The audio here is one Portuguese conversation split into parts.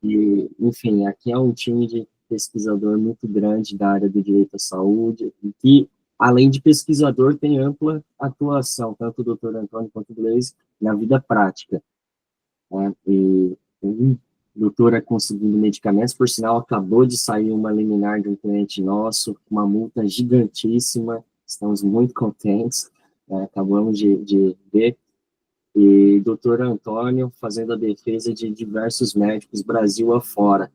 E, enfim, aqui é um time de pesquisador muito grande da área do direito à saúde, e que, além de pesquisador, tem ampla atuação, tanto o doutor Antônio quanto o Gleisi, na vida prática, né? E o doutor é conseguindo medicamentos, por sinal, acabou de sair uma liminar de um cliente nosso, uma multa gigantíssima, estamos muito contentes, né? Acabamos de ver, e doutor Antônio fazendo a defesa de diversos médicos Brasil afora.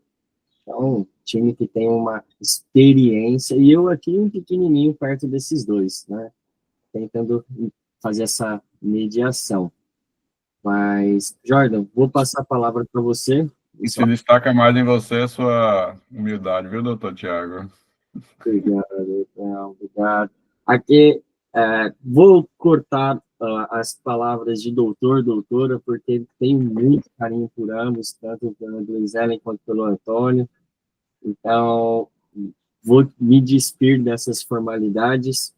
Então, time que tem uma experiência, e eu aqui um pequenininho perto desses dois, né? Tentando fazer essa mediação. Mas, Jordan, vou passar a palavra para você. E se destaca mais em você a sua humildade, viu, doutor Tiago? Obrigado, obrigado. Aqui, vou cortar as palavras de doutor, doutora, porque tenho muito carinho por ambos, tanto pelo Gleiselen quanto pelo Antônio. Então, vou me despir dessas formalidades,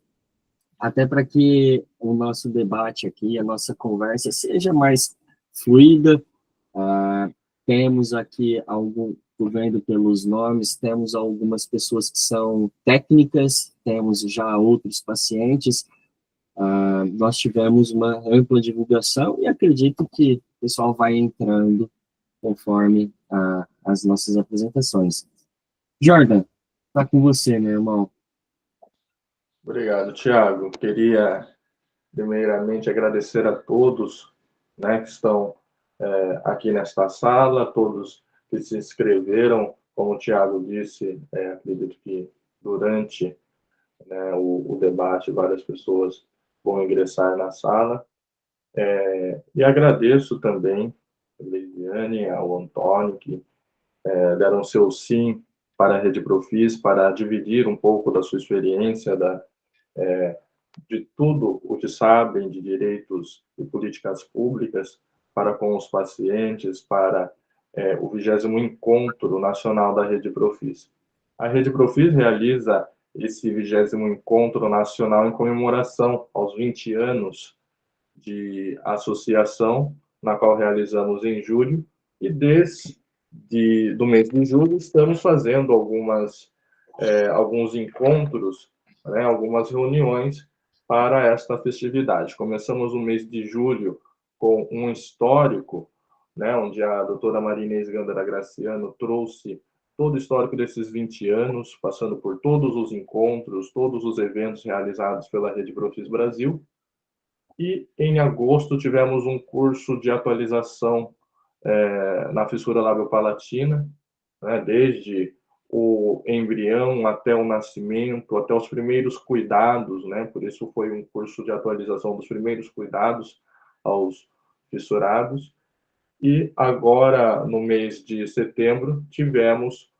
até para que o nosso debate aqui, a nossa conversa, seja mais fluida. Temos aqui estou vendo pelos nomes, temos algumas pessoas que são técnicas, temos já outros pacientes. Nós tivemos uma ampla divulgação e acredito que o pessoal vai entrando conforme as nossas apresentações. Jordan, está com você, meu irmão. Obrigado, Tiago. Queria, primeiramente, agradecer a todos, né, que estão aqui nesta sala, todos que se inscreveram. Como o Tiago disse, acredito que durante, né, o debate várias pessoas vão ingressar na sala. E agradeço também a Leiliane, ao Antônio, que deram seu sim para a Rede Profis, para dividir um pouco da sua experiência, de tudo o que sabem de direitos e políticas públicas para com os pacientes, para o 20º Encontro Nacional da Rede Profis. A Rede Profis realiza esse 20º Encontro Nacional em comemoração aos 20 anos de associação, na qual realizamos em julho, e do mês de julho estamos fazendo alguns encontros, né, algumas reuniões para esta festividade. Começamos o mês de julho com um histórico, né, onde a doutora Maria Inês Gândara Graciano trouxe todo o histórico desses 20 anos, passando por todos os encontros, todos os eventos realizados pela Rede Profis Brasil. E em agosto tivemos um curso de atualização na fissura labiopalatina, né, desde o embrião até o nascimento, até os primeiros cuidados, né? Por isso foi um curso de atualização dos primeiros cuidados aos fissurados. E agora, no mês de setembro, tivemos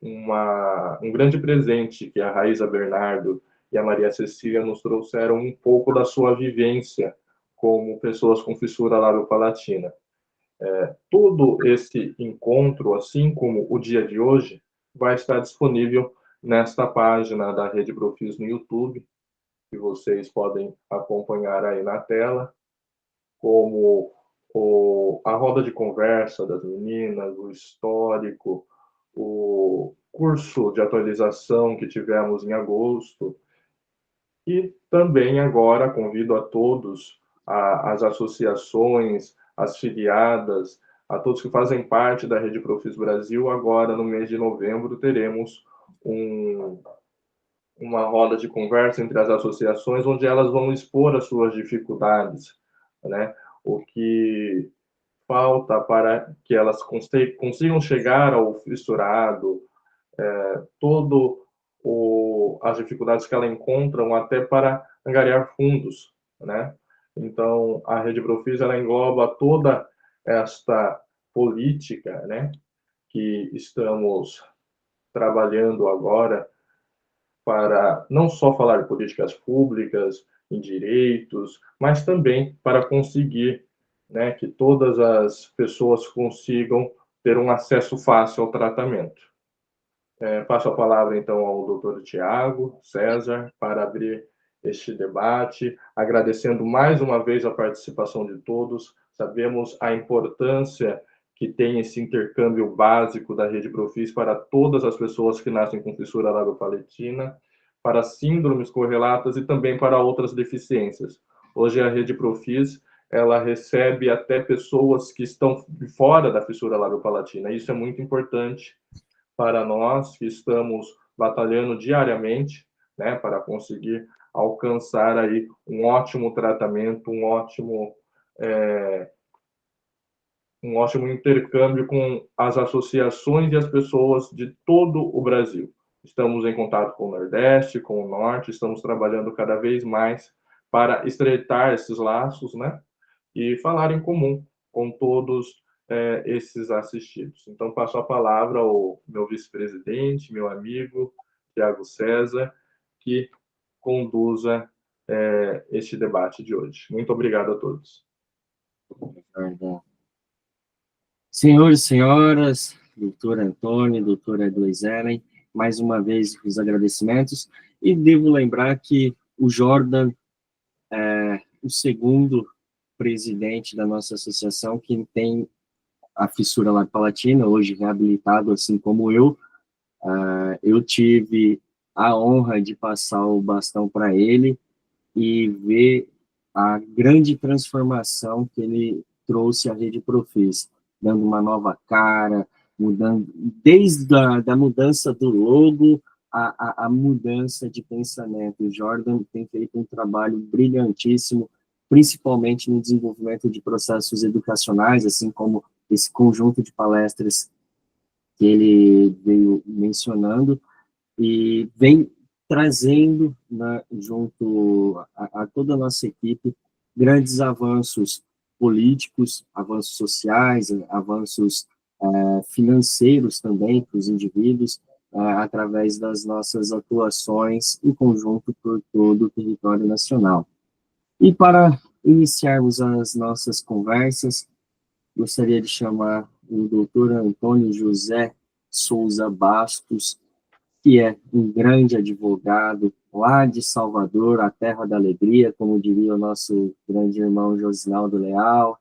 um grande presente que a Raíza Bernardo e a Maria Cecília nos trouxeram um pouco da sua vivência como pessoas com fissura labiopalatina. Todo esse encontro, assim como o dia de hoje, vai estar disponível nesta página da Rede Profis no YouTube, que vocês podem acompanhar aí na tela, como a roda de conversa das meninas, o histórico, o curso de atualização que tivemos em agosto, e também agora convido a todos, as associações, as filiadas, a todos que fazem parte da Rede Profis Brasil. Agora, no mês de novembro, teremos uma roda de conversa entre as associações, onde elas vão expor as suas dificuldades, né? O que falta para que elas consigam chegar ao fissurado, todo as dificuldades que elas encontram até para angariar fundos, né? Então, a Rede Profis, ela engloba toda esta política, né, que estamos trabalhando agora para não só falar de políticas públicas, em direitos, mas também para conseguir, né, que todas as pessoas consigam ter um acesso fácil ao tratamento. Passo a palavra, então, ao doutor Tiago César para abrir este debate, agradecendo mais uma vez a participação de todos. Sabemos a importância que tem esse intercâmbio básico da Rede Profis para todas as pessoas que nascem com fissura labiopalatina, para síndromes correlatas e também para outras deficiências. Hoje a Rede Profis, ela recebe até pessoas que estão fora da fissura labiopalatina. Isso é muito importante para nós que estamos batalhando diariamente, né, para conseguir alcançar aí um ótimo tratamento, um ótimo intercâmbio com as associações e as pessoas de todo o Brasil. Estamos em contato com o Nordeste, com o Norte, estamos trabalhando cada vez mais para estreitar esses laços, né, e falar em comum com todos esses assistidos. Então, passo a palavra ao meu vice-presidente, meu amigo, Tiago César, que conduza este debate de hoje. Muito obrigado a todos. Senhores e senhoras, doutor Antônio, doutora Gleizelen, mais uma vez os agradecimentos, e devo lembrar que o Jordan é o segundo presidente da nossa associação que tem a fissura labiopalatina, hoje reabilitado, assim como eu. Eu tive a honra de passar o bastão para ele e ver a grande transformação que ele trouxe à Rede Profis, dando uma nova cara, mudando, desde a mudança do logo, a mudança de pensamento. O Jordan tem feito um trabalho brilhantíssimo, principalmente no desenvolvimento de processos educacionais, assim como esse conjunto de palestras que ele veio mencionando, e vem trazendo, né, junto a toda a nossa equipe, grandes avanços políticos, avanços sociais, avanços financeiros também para os indivíduos, através das nossas atuações em conjunto por todo o território nacional. E para iniciarmos as nossas conversas, gostaria de chamar o doutor Antônio José Souza Bastos, que é um grande advogado lá de Salvador, a terra da alegria, como diria o nosso grande irmão Josinaldo Leal,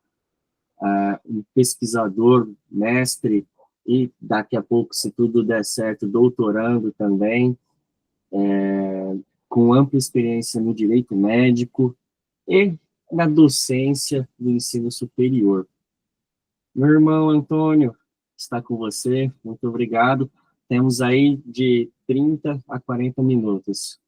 um pesquisador, mestre, e daqui a pouco, se tudo der certo, doutorando também, com ampla experiência no direito médico e na docência do ensino superior. Meu irmão Antônio está com você, muito obrigado. Temos aí de 30 a 40 minutos.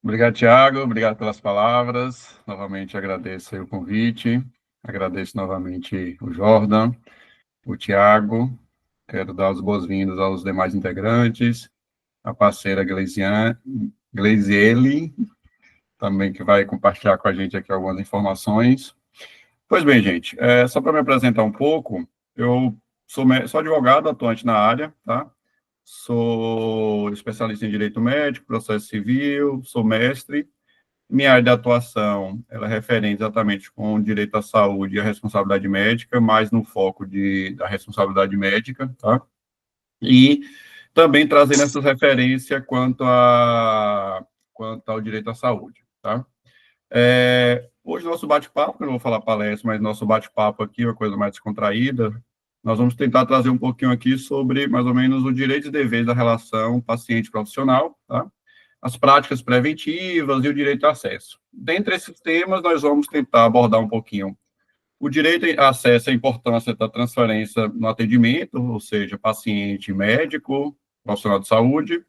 Obrigado, Tiago. Obrigado pelas palavras. Novamente agradeço aí o convite. Agradeço novamente o Jordan, o Tiago. Quero dar as boas-vindas aos demais integrantes, a parceira Gleisiele, também que vai compartilhar com a gente aqui algumas informações. Pois bem, gente, só para me apresentar um pouco, eu sou advogado atuante na área, tá? Sou especialista em direito médico, processo civil, sou mestre. Minha área de atuação, ela é referente exatamente com o direito à saúde e à responsabilidade médica, mais no foco da responsabilidade médica, tá? E também trazendo essas referências quanto ao direito à saúde, tá? Hoje, nosso bate-papo, eu não vou falar palestra, mas nosso bate-papo aqui é uma coisa mais descontraída. Nós vamos tentar trazer um pouquinho aqui sobre, mais ou menos, o direito e deveres da relação paciente-profissional, tá? As práticas preventivas e o direito a acesso. Dentre esses temas, nós vamos tentar abordar um pouquinho o direito a acesso, a importância da transferência no atendimento, ou seja, paciente, médico, profissional de saúde,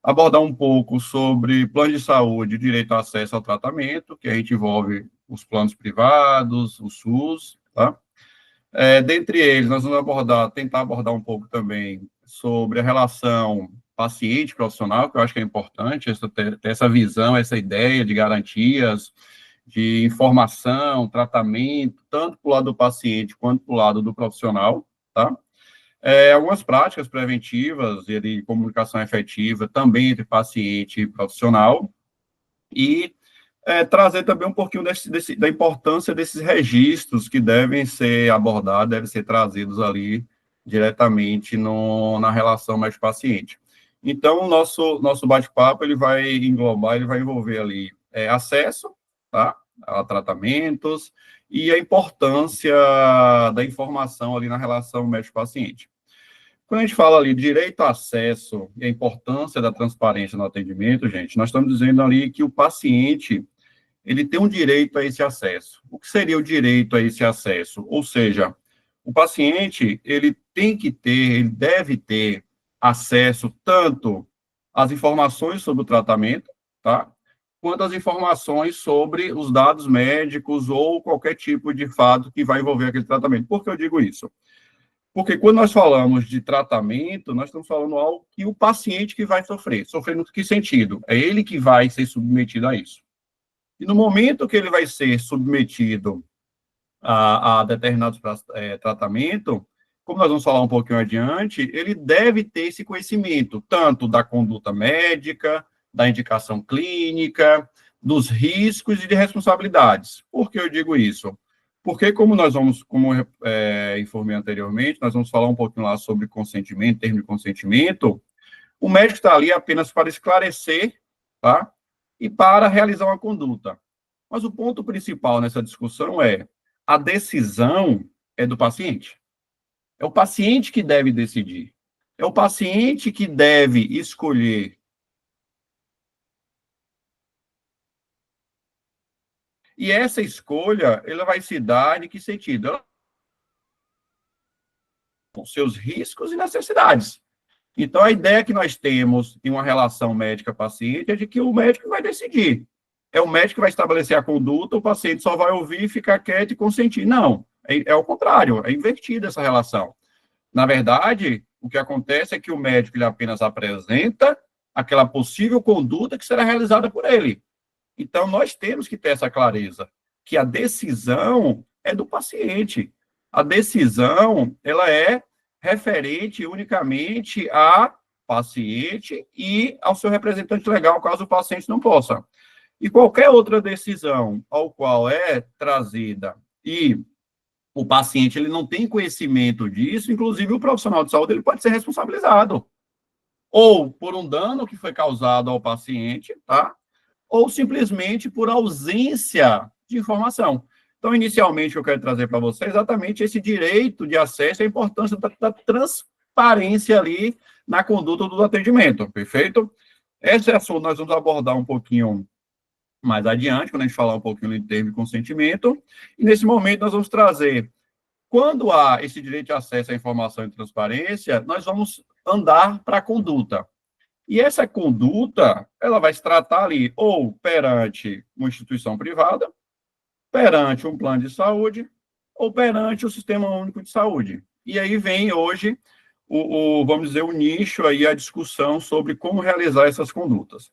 abordar um pouco sobre plano de saúde, direito a acesso ao tratamento, que a gente envolve os planos privados, o SUS, tá? Dentre eles, nós vamos tentar abordar um pouco também sobre a relação paciente-profissional, que eu acho que é importante, ter essa visão, essa ideia de garantias, de informação, tratamento, tanto para o lado do paciente quanto para o lado do profissional, tá? Algumas práticas preventivas e de comunicação efetiva também entre paciente e profissional, e trazer também um pouquinho da importância desses registros que devem ser abordados, devem ser trazidos ali diretamente na relação médico-paciente. Então, o nosso bate-papo, ele vai englobar, ele vai envolver ali acesso, tá? a tratamentos e a importância da informação ali na relação médico-paciente. Quando a gente fala ali de direito a acesso e a importância da transparência no atendimento, gente, nós estamos dizendo ali que o paciente, ele tem um direito a esse acesso. O que seria o direito a esse acesso? Ou seja, o paciente, ele tem que ter, ele deve ter acesso tanto às informações sobre o tratamento, tá? Quanto às informações sobre os dados médicos ou qualquer tipo de fato que vai envolver aquele tratamento. Por que eu digo isso? Porque quando nós falamos de tratamento, nós estamos falando algo que o paciente que vai sofrer. Sofrer no que sentido? É ele que vai ser submetido a isso. E no momento que ele vai ser submetido a determinados tratamentos, como nós vamos falar um pouquinho adiante, ele deve ter esse conhecimento, tanto da conduta médica, da indicação clínica, dos riscos e de responsabilidades. Por que eu digo isso? Porque, como informei anteriormente, nós vamos falar um pouquinho lá sobre consentimento, termo de consentimento, o médico está ali apenas para esclarecer, tá? E para realizar uma conduta. Mas o ponto principal nessa discussão é, a decisão é do paciente. É o paciente que deve decidir. É o paciente que deve escolher. E essa escolha, ela vai se dar em que sentido? Com seus riscos e necessidades. Então, a ideia que nós temos em uma relação médica-paciente é de que o médico vai decidir. É o médico que vai estabelecer a conduta, o paciente só vai ouvir, ficar quieto e consentir. Não, é o contrário, é invertida essa relação. Na verdade, o que acontece é que o médico ele apenas apresenta aquela possível conduta que será realizada por ele. Então, nós temos que ter essa clareza, que a decisão é do paciente. A decisão, ela é referente unicamente a paciente e ao seu representante legal, caso o paciente não possa. E qualquer outra decisão ao qual é trazida e o paciente ele não tem conhecimento disso, inclusive o profissional de saúde ele pode ser responsabilizado. Ou por um dano que foi causado ao paciente, tá? Ou simplesmente por ausência de informação. Então, inicialmente, eu quero trazer para você exatamente esse direito de acesso e a importância da transparência ali na conduta do atendimento, perfeito? Esse assunto nós vamos abordar um pouquinho mais adiante, quando a gente falar um pouquinho de termo de consentimento, e nesse momento nós vamos trazer, quando há esse direito de acesso à informação e transparência, nós vamos andar para a conduta. E essa conduta, ela vai se tratar ali ou perante uma instituição privada, perante um plano de saúde, ou perante o Sistema Único de Saúde. E aí vem hoje, vamos dizer, o nicho aí, a discussão sobre como realizar essas condutas.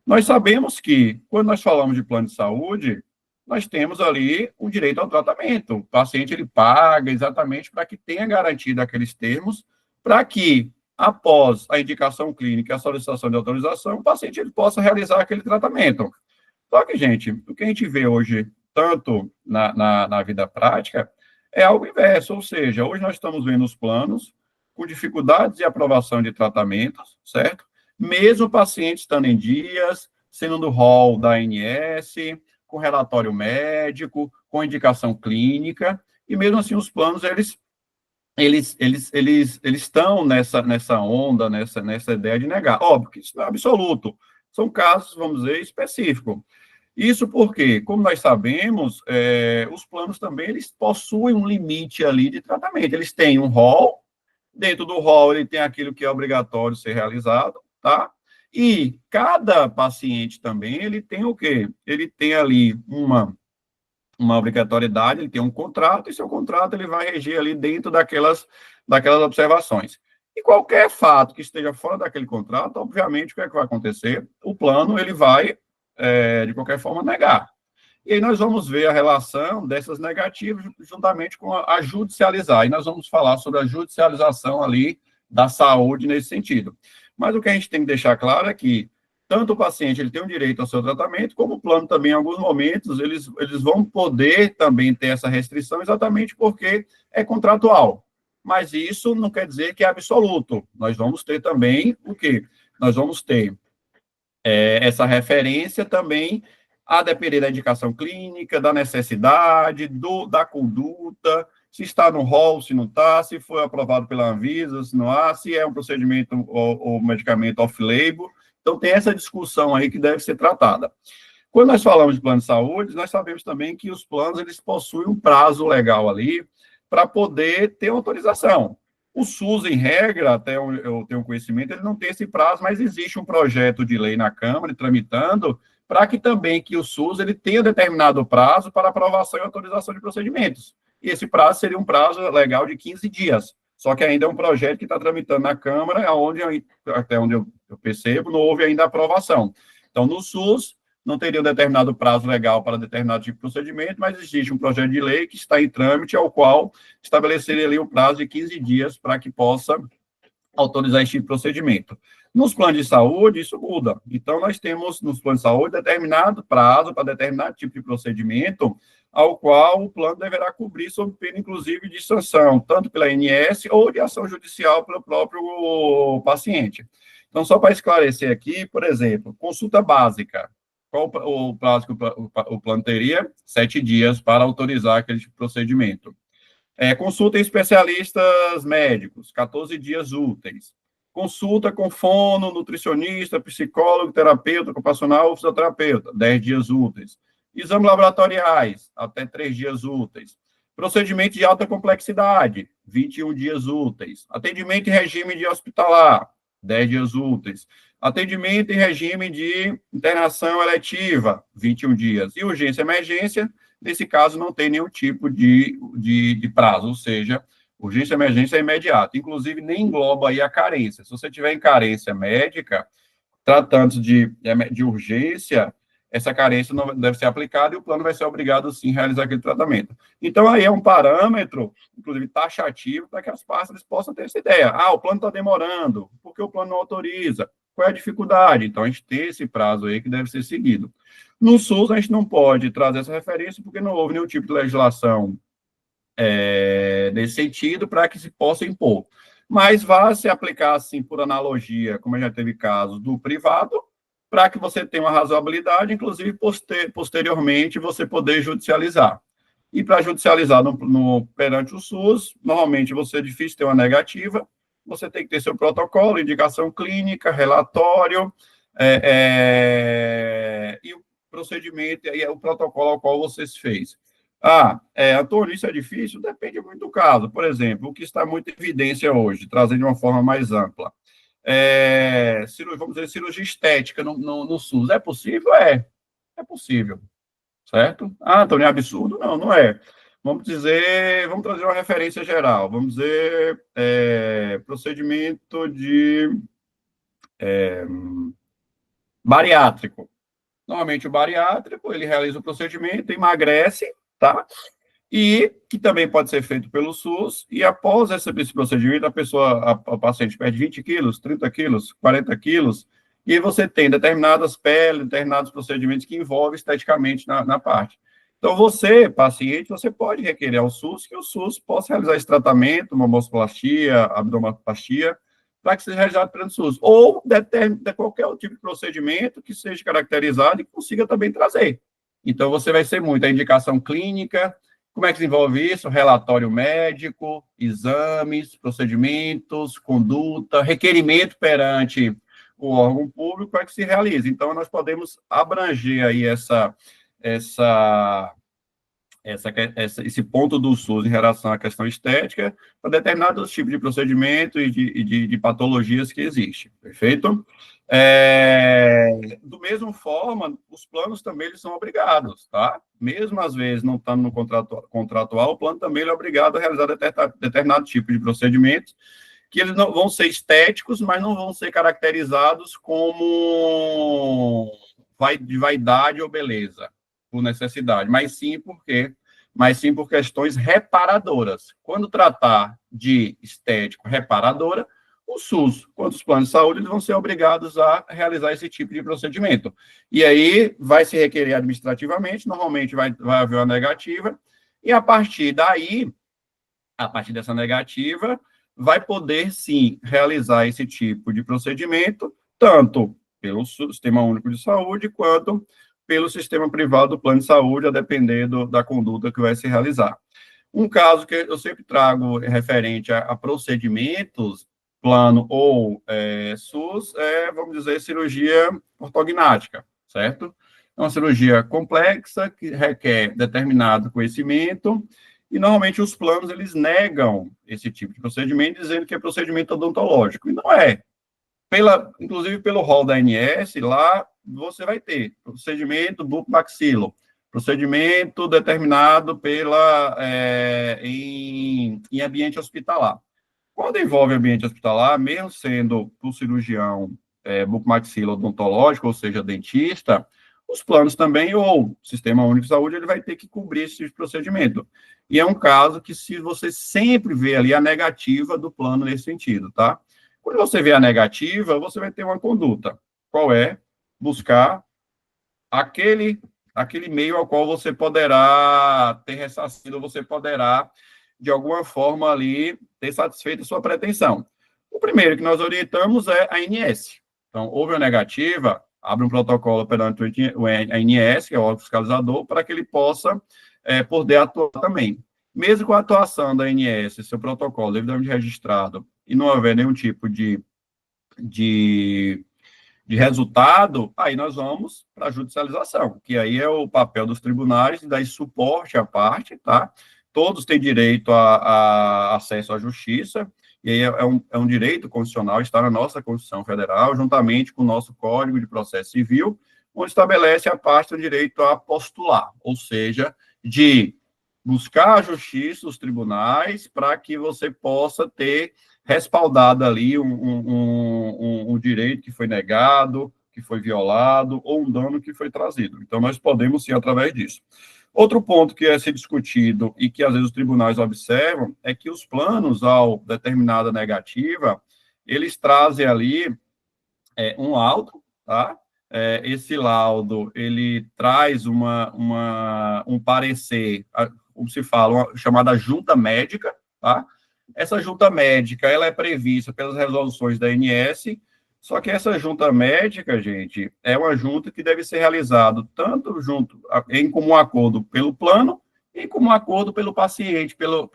Nós sabemos que, quando nós falamos de plano de saúde, nós temos ali um direito ao tratamento. O paciente, ele paga exatamente para que tenha garantido aqueles termos, para que após a indicação clínica e a solicitação de autorização, o paciente ele possa realizar aquele tratamento. Só que, gente, o que a gente vê hoje, tanto na vida prática, é algo inverso, ou seja, hoje nós estamos vendo os planos com dificuldades de aprovação de tratamentos, certo? Mesmo o paciente estando em dias, sendo do rol da ANS, com relatório médico, com indicação clínica, e mesmo assim os planos, eles estão nessa onda, nessa ideia de negar. Óbvio que isso não é absoluto. São casos, vamos dizer, específicos. Isso porque, como nós sabemos, os planos também, eles possuem um limite ali de tratamento. Eles têm um rol, dentro do rol ele tem aquilo que é obrigatório ser realizado, tá? E cada paciente também, ele tem o quê? Ele tem ali uma obrigatoriedade, ele tem um contrato, e seu contrato ele vai reger ali dentro daquelas observações. E qualquer fato que esteja fora daquele contrato, obviamente, o que é que vai acontecer? O plano, ele vai, de qualquer forma, negar. E aí nós vamos ver a relação dessas negativas juntamente com a judicializar. E nós vamos falar sobre a judicialização ali da saúde nesse sentido. Mas o que a gente tem que deixar claro é que tanto o paciente ele tem um direito ao seu tratamento, como o plano também, em alguns momentos, eles vão poder também ter essa restrição exatamente porque é contratual. Mas isso não quer dizer que é absoluto. Nós vamos ter também o quê? Nós vamos ter essa referência também a depender da indicação clínica, da necessidade, da conduta, se está no rol, se não está, se foi aprovado pela Anvisa, se não há, se é um procedimento ou medicamento off-label. Então, tem essa discussão aí que deve ser tratada. Quando nós falamos de plano de saúde, nós sabemos também que os planos, eles possuem um prazo legal ali para poder ter autorização. O SUS, em regra, até onde eu tenho conhecimento, ele não tem esse prazo, mas existe um projeto de lei na Câmara, tramitando, para que também que o SUS ele tenha determinado prazo para aprovação e autorização de procedimentos. E esse prazo seria um prazo legal de 15 dias. Só que ainda é um projeto que está tramitando na Câmara, até onde eu percebo, não houve ainda aprovação. Então, no SUS, não teria um determinado prazo legal para determinado tipo de procedimento, mas existe um projeto de lei que está em trâmite, ao qual estabeleceria ali o prazo de 15 dias para que possa autorizar esse tipo de procedimento. Nos planos de saúde, isso muda. Então, nós temos, nos planos de saúde, determinado prazo para determinado tipo de procedimento, ao qual o plano deverá cobrir sob pena, inclusive, de sanção, tanto pela ANS ou de ação judicial pelo próprio paciente. Então, só para esclarecer aqui, por exemplo, consulta básica. Qual o prazo que o plano teria? 7 dias para autorizar aquele tipo de procedimento. Consulta em especialistas médicos, 14 dias úteis. Consulta com fono, nutricionista, psicólogo, terapeuta ocupacional ou fisioterapeuta, 10 dias úteis. Exames laboratoriais, até 3 dias úteis. Procedimento de alta complexidade, 21 dias úteis. Atendimento em regime de hospitalar, 10 dias úteis. Atendimento em regime de internação eletiva, 21 dias. E urgência e emergência, nesse caso, não tem nenhum tipo de prazo, ou seja, urgência e emergência é imediata. Inclusive, nem engloba aí a carência. Se você tiver em carência médica, tratando de urgência, essa carência não deve ser aplicada e o plano vai ser obrigado, sim, a realizar aquele tratamento. Então, aí é um parâmetro, inclusive taxativo, para que as partes possam ter essa ideia. O plano está demorando, por que o plano não autoriza? Qual é a dificuldade? Então, a gente tem esse prazo aí que deve ser seguido. No SUS, a gente não pode trazer essa referência porque não houve nenhum tipo de legislação nesse sentido para que se possa impor. Mas vai se aplicar, assim, por analogia, como já teve casos do privado, para que você tenha uma razoabilidade, inclusive, posteriormente, você poder judicializar. E para judicializar perante o SUS, normalmente você é difícil ter uma negativa, você tem que ter seu protocolo, indicação clínica, relatório, e o procedimento, e o protocolo ao qual você se fez. Antônio, isso é difícil? Depende muito do caso. Por exemplo, o que está muito em evidência hoje, trazendo de uma forma mais ampla, vamos dizer, cirurgia estética no SUS. É possível? É possível. Certo? Antônio, é absurdo? Não, não é. Vamos trazer uma referência geral. Vamos dizer, procedimento de bariátrico. Normalmente, o bariátrico, ele realiza o procedimento, emagrece, tá? E que também pode ser feito pelo SUS, e após esse procedimento, a paciente perde 20 quilos, 30 quilos, 40 quilos, e você tem determinadas peles, determinados procedimentos que envolvem esteticamente na parte. Então, você, paciente, você pode requerer ao SUS que o SUS possa realizar esse tratamento, mammoplastia, abdominoplastia, para que seja realizado pelo SUS. Ou de qualquer tipo de procedimento que seja caracterizado e consiga também trazer. Então, você vai ser muito a indicação clínica. Como é que desenvolve isso? Relatório médico, exames, procedimentos, conduta, requerimento perante o órgão público para que se realize. Então, nós podemos abranger aí esse ponto do SUS em relação à questão estética para determinados tipos de procedimento e de patologias que existem, perfeito? Do mesmo forma, os planos também eles são obrigados, tá? Mesmo às vezes não estando no contratual, o plano também é obrigado a realizar determinado tipo de procedimentos que eles não vão ser estéticos, mas não vão ser caracterizados como de vaidade ou beleza, por necessidade, mas sim por questões reparadoras. Quando tratar de estético reparadora, o SUS, quanto os planos de saúde, eles vão ser obrigados a realizar esse tipo de procedimento. E aí vai se requerer administrativamente, normalmente vai haver uma negativa, e a partir dessa negativa, vai poder, sim, realizar esse tipo de procedimento, tanto pelo Sistema Único de Saúde, quanto pelo sistema privado do plano de saúde, a depender da conduta que vai se realizar. Um caso que eu sempre trago referente a procedimentos, plano ou SUS, vamos dizer, cirurgia ortognática, certo? É uma cirurgia complexa, que requer determinado conhecimento, e normalmente os planos, eles negam esse tipo de procedimento, dizendo que é procedimento odontológico, e não é. Inclusive pelo rol da ANS, lá você vai ter procedimento bucomaxilo, procedimento determinado em ambiente hospitalar. Quando envolve ambiente hospitalar, mesmo sendo o cirurgião bucomaxilo odontológico, ou seja, dentista, os planos também, ou o Sistema Único de Saúde, ele vai ter que cobrir esse tipo de procedimento. E é um caso que, se você sempre vê ali a negativa do plano nesse sentido, tá? Quando você vê a negativa, você vai ter uma conduta. Qual é? Buscar aquele meio ao qual você poderá ter ressarcido, você poderá, de alguma forma, ali, ter satisfeito a sua pretensão. O primeiro que nós orientamos é a ANS. Então, houve a negativa, abre um protocolo perante a ANS, que é o órgão fiscalizador, para que ele possa poder atuar também. Mesmo com a atuação da ANS, seu protocolo devidamente registrado, e não houver nenhum tipo de resultado, aí nós vamos para a judicialização, que aí é o papel dos tribunais de dar suporte à parte, tá? Todos têm direito a acesso à justiça, e aí é um direito constitucional, está na nossa Constituição Federal, juntamente com o nosso Código de Processo Civil, onde estabelece a parte do direito a postular, ou seja, de buscar a justiça, os tribunais, para que você possa ter respaldado ali um direito que foi negado, que foi violado, ou um dano que foi trazido. Então, nós podemos, sim, através disso. Outro ponto que é ser discutido e que, às vezes, os tribunais observam é que os planos, ao determinada negativa, eles trazem ali um laudo, tá? Esse laudo, ele traz um parecer, como se fala, chamada junta médica, tá? Essa junta médica, ela é prevista pelas resoluções da ANS, só que essa junta médica, gente, é uma junta que deve ser realizada tanto em comum acordo pelo plano e em comum acordo pelo paciente, pelo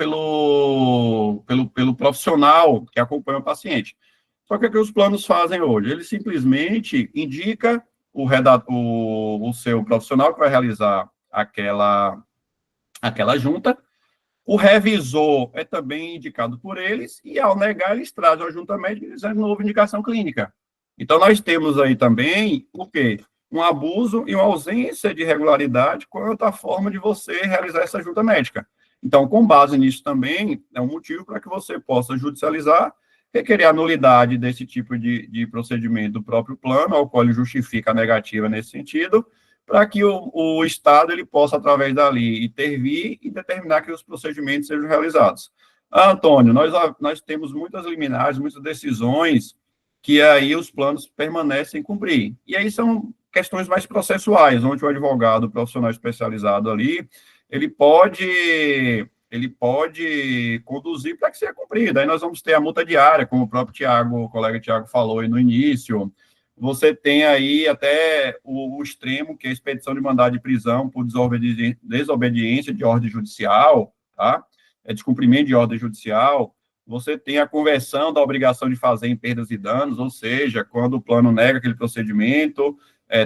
profissional que acompanha o paciente. Só que o que os planos fazem hoje? Ele simplesmente indica o seu profissional que vai realizar aquela junta. O revisor é também indicado por eles, e ao negar, eles trazem a junta médica e dizem nova indicação clínica. Então, nós temos aí também, o quê? Um abuso e uma ausência de regularidade quanto à forma de você realizar essa junta médica. Então, com base nisso também, é um motivo para que você possa judicializar, requerer a nulidade desse tipo de procedimento do próprio plano, ao qual ele justifica a negativa nesse sentido, para que o Estado ele possa, através dali, intervir e determinar que os procedimentos sejam realizados. Antônio, nós temos muitas liminares, muitas decisões que aí os planos permanecem cumprir. E aí são questões mais processuais, onde o advogado, o profissional especializado ali, ele pode conduzir para que seja cumprido. Aí nós vamos ter a multa diária, como o próprio o colega Tiago falou aí no início. Você tem aí até o extremo, que é a expedição de mandado de prisão por desobediência de ordem judicial, tá? Descumprimento de ordem judicial. Você tem a conversão da obrigação de fazer em perdas e danos, ou seja, quando o plano nega aquele procedimento,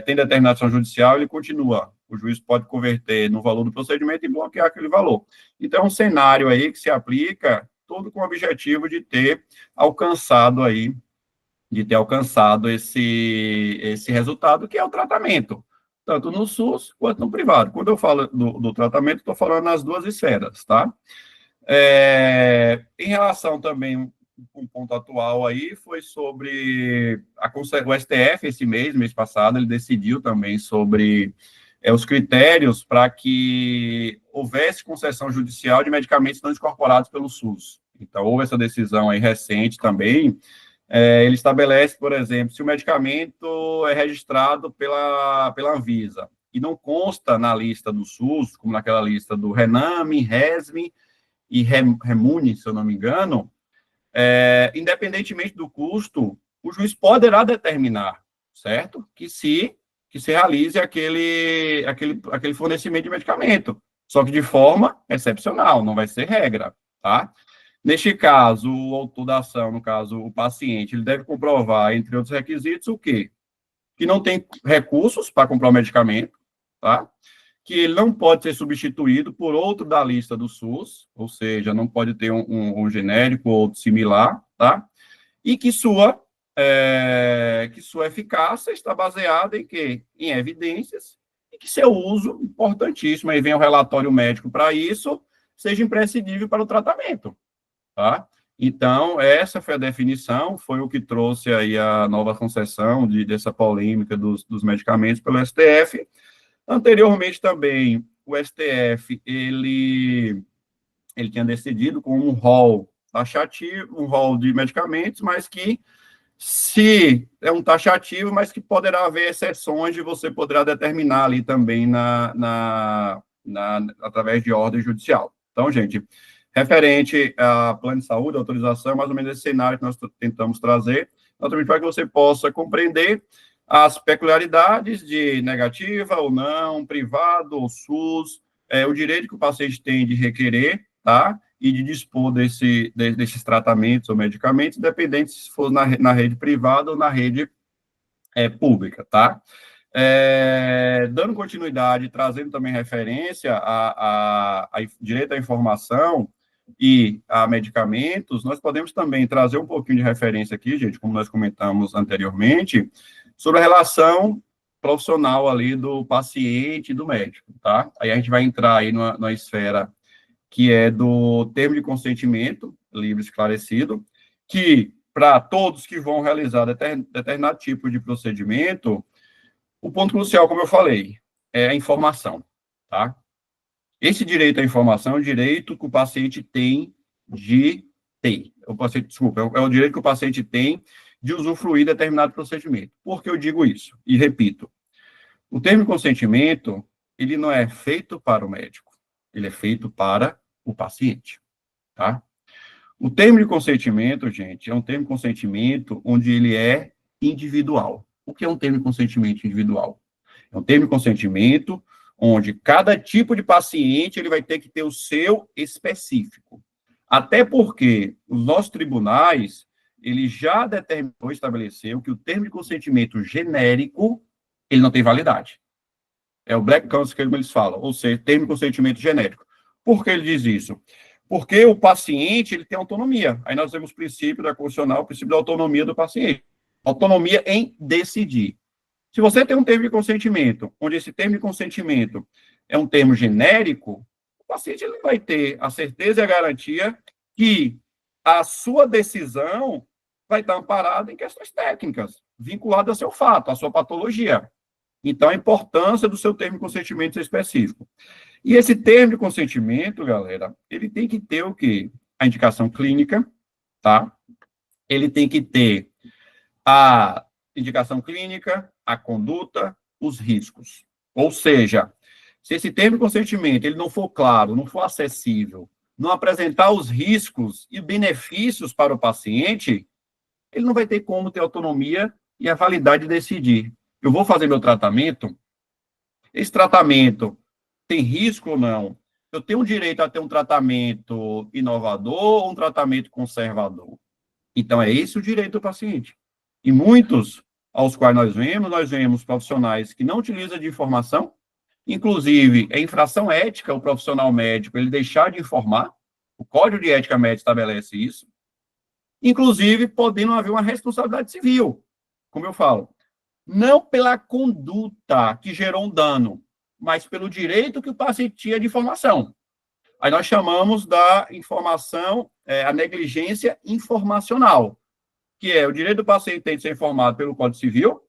tem determinação judicial, ele continua. O juiz pode converter no valor do procedimento e bloquear aquele valor. Então, é um cenário aí que se aplica todo com o objetivo de ter alcançado esse resultado, que é o tratamento, tanto no SUS quanto no privado. Quando eu falo do tratamento, estou falando nas duas esferas, tá? Em relação também, um ponto atual aí, foi sobre o STF, mês passado, ele decidiu também sobre os critérios para que houvesse concessão judicial de medicamentos não incorporados pelo SUS. Então, houve essa decisão aí recente também. Ele estabelece, por exemplo, se o medicamento é registrado pela Anvisa e não consta na lista do SUS, como naquela lista do Rename, Resme e Remune, se eu não me engano, independentemente do custo, o juiz poderá determinar, certo? Que se que se realize aquele fornecimento de medicamento, só que de forma excepcional, não vai ser regra, tá? Neste caso, o autor da ação, no caso, o paciente, ele deve comprovar, entre outros requisitos, o quê? Que não tem recursos para comprar o medicamento, tá? Que ele não pode ser substituído por outro da lista do SUS, ou seja, não pode ter um genérico ou outro similar, tá? E que sua eficácia está baseada em quê? Em evidências, e que seu uso, importantíssimo, aí vem o relatório médico para isso, seja imprescindível para o tratamento, tá? Então, essa foi a definição, foi o que trouxe aí a nova concessão dessa polêmica dos medicamentos pelo STF. Anteriormente também, o STF, ele tinha decidido com um rol taxativo, um rol de medicamentos, mas que se é um taxativo, mas que poderá haver exceções e você poderá determinar ali também através de ordem judicial. Então, gente, referente a plano de saúde, autorização, mais ou menos esse cenário que nós tentamos trazer, naturalmente para que você possa compreender as peculiaridades de negativa ou não, privado ou SUS, o direito que o paciente tem de requerer, tá? E de dispor desses tratamentos ou medicamentos, independente se for na rede privada ou na rede pública, tá? Dando continuidade, trazendo também referência a direito à informação e a medicamentos, nós podemos também trazer um pouquinho de referência aqui, gente, como nós comentamos anteriormente, sobre a relação profissional ali do paciente e do médico, tá? Aí a gente vai entrar aí na esfera que é do termo de consentimento, livre e esclarecido, que, para todos que vão realizar determinado tipo de procedimento, o ponto crucial, como eu falei, é a informação, tá? Esse direito à informação é o direito que o paciente tem de ter. É o direito que o paciente tem de usufruir de determinado procedimento. Por que eu digo isso? E repito, o termo de consentimento, ele não é feito para o médico, ele é feito para o paciente, tá? O termo de consentimento, gente, é um termo de consentimento onde ele é individual. O que é um termo de consentimento individual? É um termo de consentimento onde cada tipo de paciente ele vai ter que ter o seu específico. Até porque os nossos tribunais, ele já determinou, estabeleceu que o termo de consentimento genérico, ele não tem validade. É o black council que eles falam, ou seja, termo de consentimento genérico. Por que ele diz isso? Porque o paciente, ele tem autonomia. Aí nós temos o princípio da Constitucional, o princípio da autonomia do paciente. Autonomia em decidir. Se você tem um termo de consentimento, onde esse termo de consentimento é um termo genérico, o paciente ele vai ter a certeza e a garantia que a sua decisão vai estar amparada em questões técnicas, vinculadas ao seu fato, à sua patologia. Então, a importância do seu termo de consentimento ser específico. E esse termo de consentimento, galera, ele tem que ter o quê? A indicação clínica, tá? Ele tem que ter a indicação clínica, a conduta, os riscos. Ou seja, se esse termo de consentimento ele não for claro, não for acessível, não apresentar os riscos e benefícios para o paciente, ele não vai ter como ter autonomia e a validade de decidir. Eu vou fazer meu tratamento, esse tratamento tem risco ou não? Eu tenho o direito a ter um tratamento inovador ou um tratamento conservador? Então, é esse o direito do paciente. E muitos aos quais nós vemos profissionais que não utilizam de informação, inclusive, é infração ética o profissional médico ele deixar de informar, o Código de Ética Médica estabelece isso, inclusive, podendo haver uma responsabilidade civil, como eu falo, não pela conduta que gerou um dano, mas pelo direito que o paciente tinha de informação. Aí nós chamamos da informação, a negligência informacional, que é o direito do paciente tem de ser informado pelo Código Civil,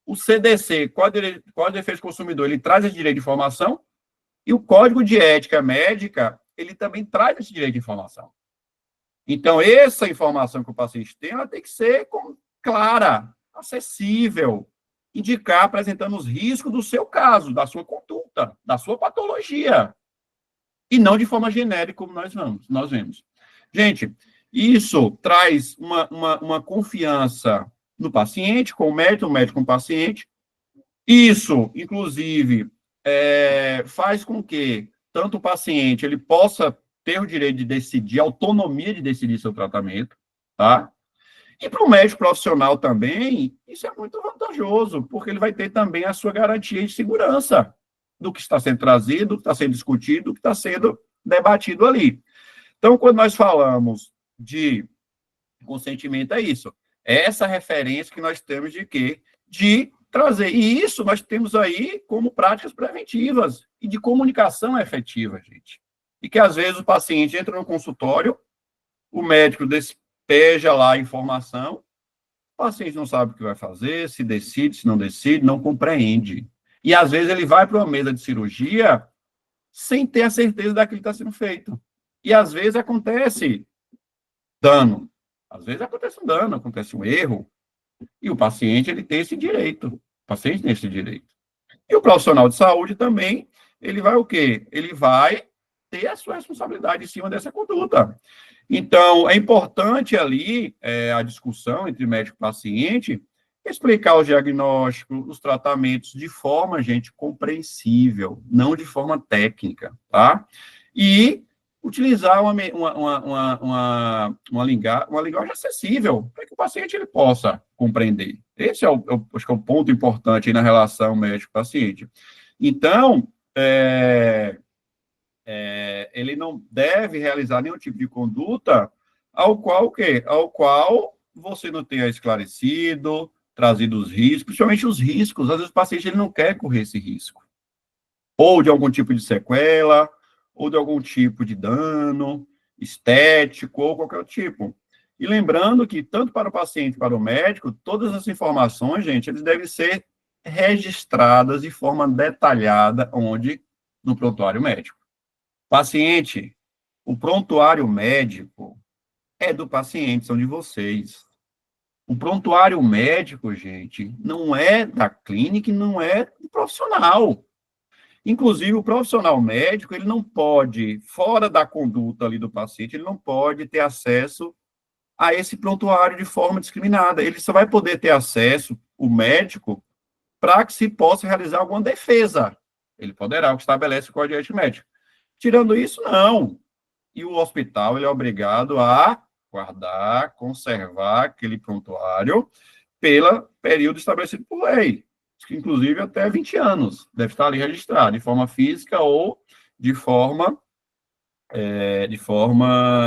o CDC, Código de Defesa do Consumidor, ele traz esse direito de informação, e o Código de Ética Médica, ele também traz esse direito de informação. Então, essa informação que o paciente tem, ela tem que ser clara, acessível, indicar, apresentando os riscos do seu caso, da sua conduta, da sua patologia, e não de forma genérica, como nós vemos. Gente, isso traz uma confiança no paciente, com o médico com o paciente, Isso, inclusive, faz com que tanto o paciente ele possa ter o direito de decidir, autonomia de decidir seu tratamento, tá? E para o médico profissional também, isso é muito vantajoso, porque ele vai ter também a sua garantia de segurança do que está sendo trazido, do que está sendo discutido, do que está sendo debatido ali. Então, quando nós falamos de consentimento, é isso. É essa referência que nós temos de quê? De trazer. E isso nós temos aí como práticas preventivas e de comunicação efetiva, gente. E que, às vezes, o paciente entra no consultório, o médico despeja lá a informação, o paciente não sabe o que vai fazer, se decide, se não decide, não compreende. E, às vezes, ele vai para uma mesa de cirurgia sem ter a certeza daquilo que está sendo feito. E, às vezes, acontece dano. Às vezes, acontece um dano, acontece um erro, e o paciente, ele tem esse direito. O paciente tem esse direito. E o profissional de saúde também, ele vai o quê? Ele vai ter a sua responsabilidade em cima dessa conduta. Então, é importante ali a discussão entre médico e paciente, explicar os diagnósticos, os tratamentos de forma, gente, compreensível, não de forma técnica, tá? E utilizar uma linguagem acessível, para que o paciente ele possa compreender. Esse acho que é o ponto importante aí na relação médico-paciente. Então, ele não deve realizar nenhum tipo de conduta ao qual você não tenha esclarecido, trazido os riscos, principalmente os riscos. Às vezes o paciente ele não quer correr esse risco. Ou de algum tipo de sequela, ou de algum tipo de dano estético, ou qualquer tipo. E lembrando que, tanto para o paciente quanto para o médico, todas as informações, gente, eles devem ser registradas de forma detalhada, onde? No prontuário médico. Paciente, o prontuário médico é do paciente, são de vocês. O prontuário médico, gente, não é da clínica e não é do profissional. Inclusive, o profissional médico, ele não pode, fora da conduta ali do paciente, ele não pode ter acesso a esse prontuário de forma discriminada. Ele só vai poder ter acesso, o médico, para que se possa realizar alguma defesa. Ele poderá, o que estabelece o Código de Ética Médica. Tirando isso, não. E o hospital, ele é obrigado a guardar, conservar aquele prontuário pelo período estabelecido por lei, inclusive até 20 anos. Deve estar ali registrado, de forma física ou de forma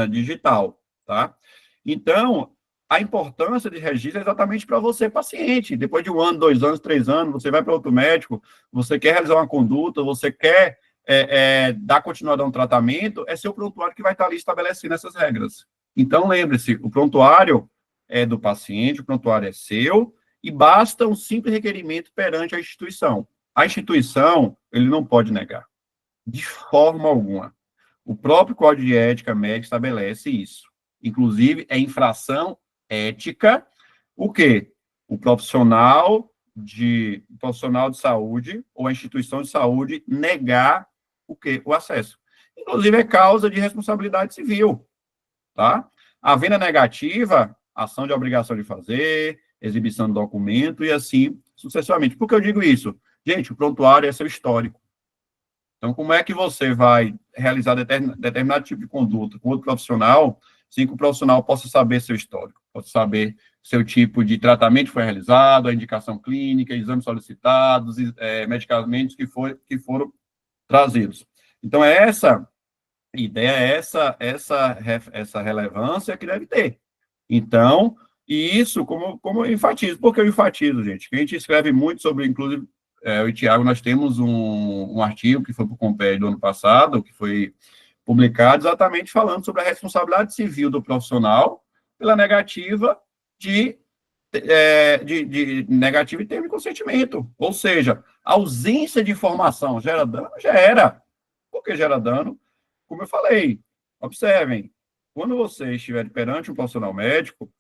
digital, tá? Então, a importância de registro é exatamente para você, paciente. Depois de 1 ano, 2 anos, 3 anos, você vai para outro médico, você quer realizar uma conduta, você quer dar continuidade a um tratamento, é seu prontuário que vai estar ali estabelecendo essas regras. Então, lembre-se, o prontuário é do paciente, o prontuário é seu, e basta um simples requerimento perante a instituição. A instituição, ele não pode negar, de forma alguma. O próprio Código de Ética Médica estabelece isso. Inclusive, é infração ética, o quê? O profissional de saúde ou a instituição de saúde negar o quê? O acesso. Inclusive, é causa de responsabilidade civil, tá? A venda negativa, ação de obrigação de fazer, exibição de documento e assim sucessivamente. Por que eu digo isso? Gente, o prontuário é seu histórico. Então, como é que você vai realizar determinado tipo de conduta com outro profissional, sem que o profissional possa saber seu histórico, possa saber seu tipo de tratamento que foi realizado, a indicação clínica, exames solicitados, medicamentos que foram trazidos. Então, essa ideia, essa relevância que deve ter. Então, e isso, como eu enfatizo, porque eu enfatizo, gente, que a gente escreve muito sobre, inclusive, eu e Tiago, nós temos um artigo que foi para o Compé do ano passado, que foi publicado exatamente falando sobre a responsabilidade civil do profissional pela negativa de negativa e termo de consentimento. Ou seja, a ausência de informação gera dano? Gera. Por que gera dano? Como eu falei, observem, quando você estiver perante um profissional médico,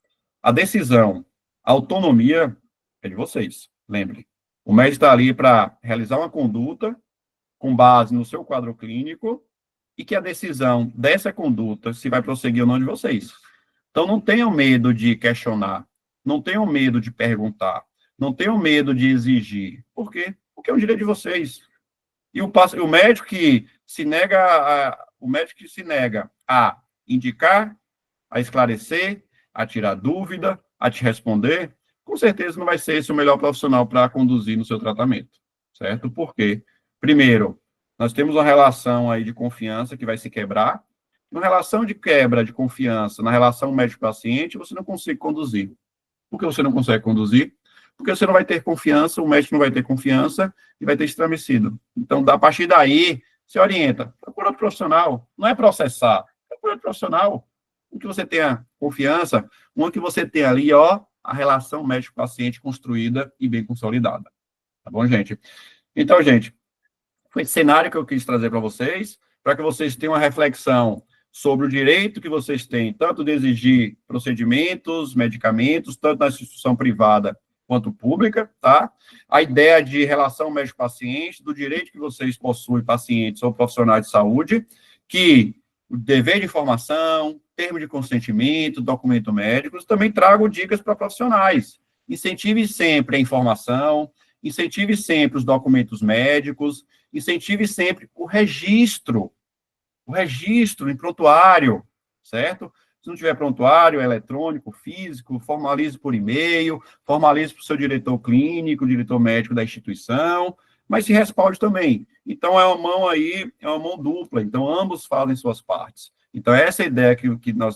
a decisão, a autonomia é de vocês, lembre. O médico está ali para realizar uma conduta com base no seu quadro clínico e que a decisão dessa conduta, se vai prosseguir ou não, é de vocês. Então, não tenham medo de questionar, não tenham medo de perguntar, Não tenham medo de exigir. Por quê? Porque é um direito de vocês. E o médico que se nega a indicar, a esclarecer, a tirar dúvida, a te responder, com certeza não vai ser esse o melhor profissional para conduzir no seu tratamento, certo? Por quê? Primeiro, nós temos uma relação aí de confiança que vai se quebrar. Uma relação de quebra de confiança na relação médico-paciente, você não consegue conduzir. Por que você não consegue conduzir? Porque você não vai ter confiança, o médico não vai ter confiança e vai ter estremecido. Então, a partir daí, você orienta. Procura outro profissional. Não é processar. Procura outro profissional. Um que você tenha confiança, um que você tenha ali, ó, a relação médico-paciente construída e bem consolidada. Tá bom, gente? Então, gente, foi esse cenário que eu quis trazer para que vocês tenham uma reflexão sobre o direito que vocês têm, tanto de exigir procedimentos, medicamentos, tanto na instituição privada quanto pública, tá? A ideia de relação médico-paciente, do direito que vocês possuem, pacientes ou profissionais de saúde, que o dever de informação, termo de consentimento, documento médico, também trago dicas para profissionais. Incentive sempre a informação, incentive sempre os documentos médicos, incentive sempre o registro em prontuário, certo? Se não tiver prontuário, é eletrônico, físico, formalize por e-mail, formalize para o seu diretor clínico, diretor médico da instituição, mas se respalde também. Então, é uma mão dupla, então ambos fazem suas partes. Então, essa é a ideia que nós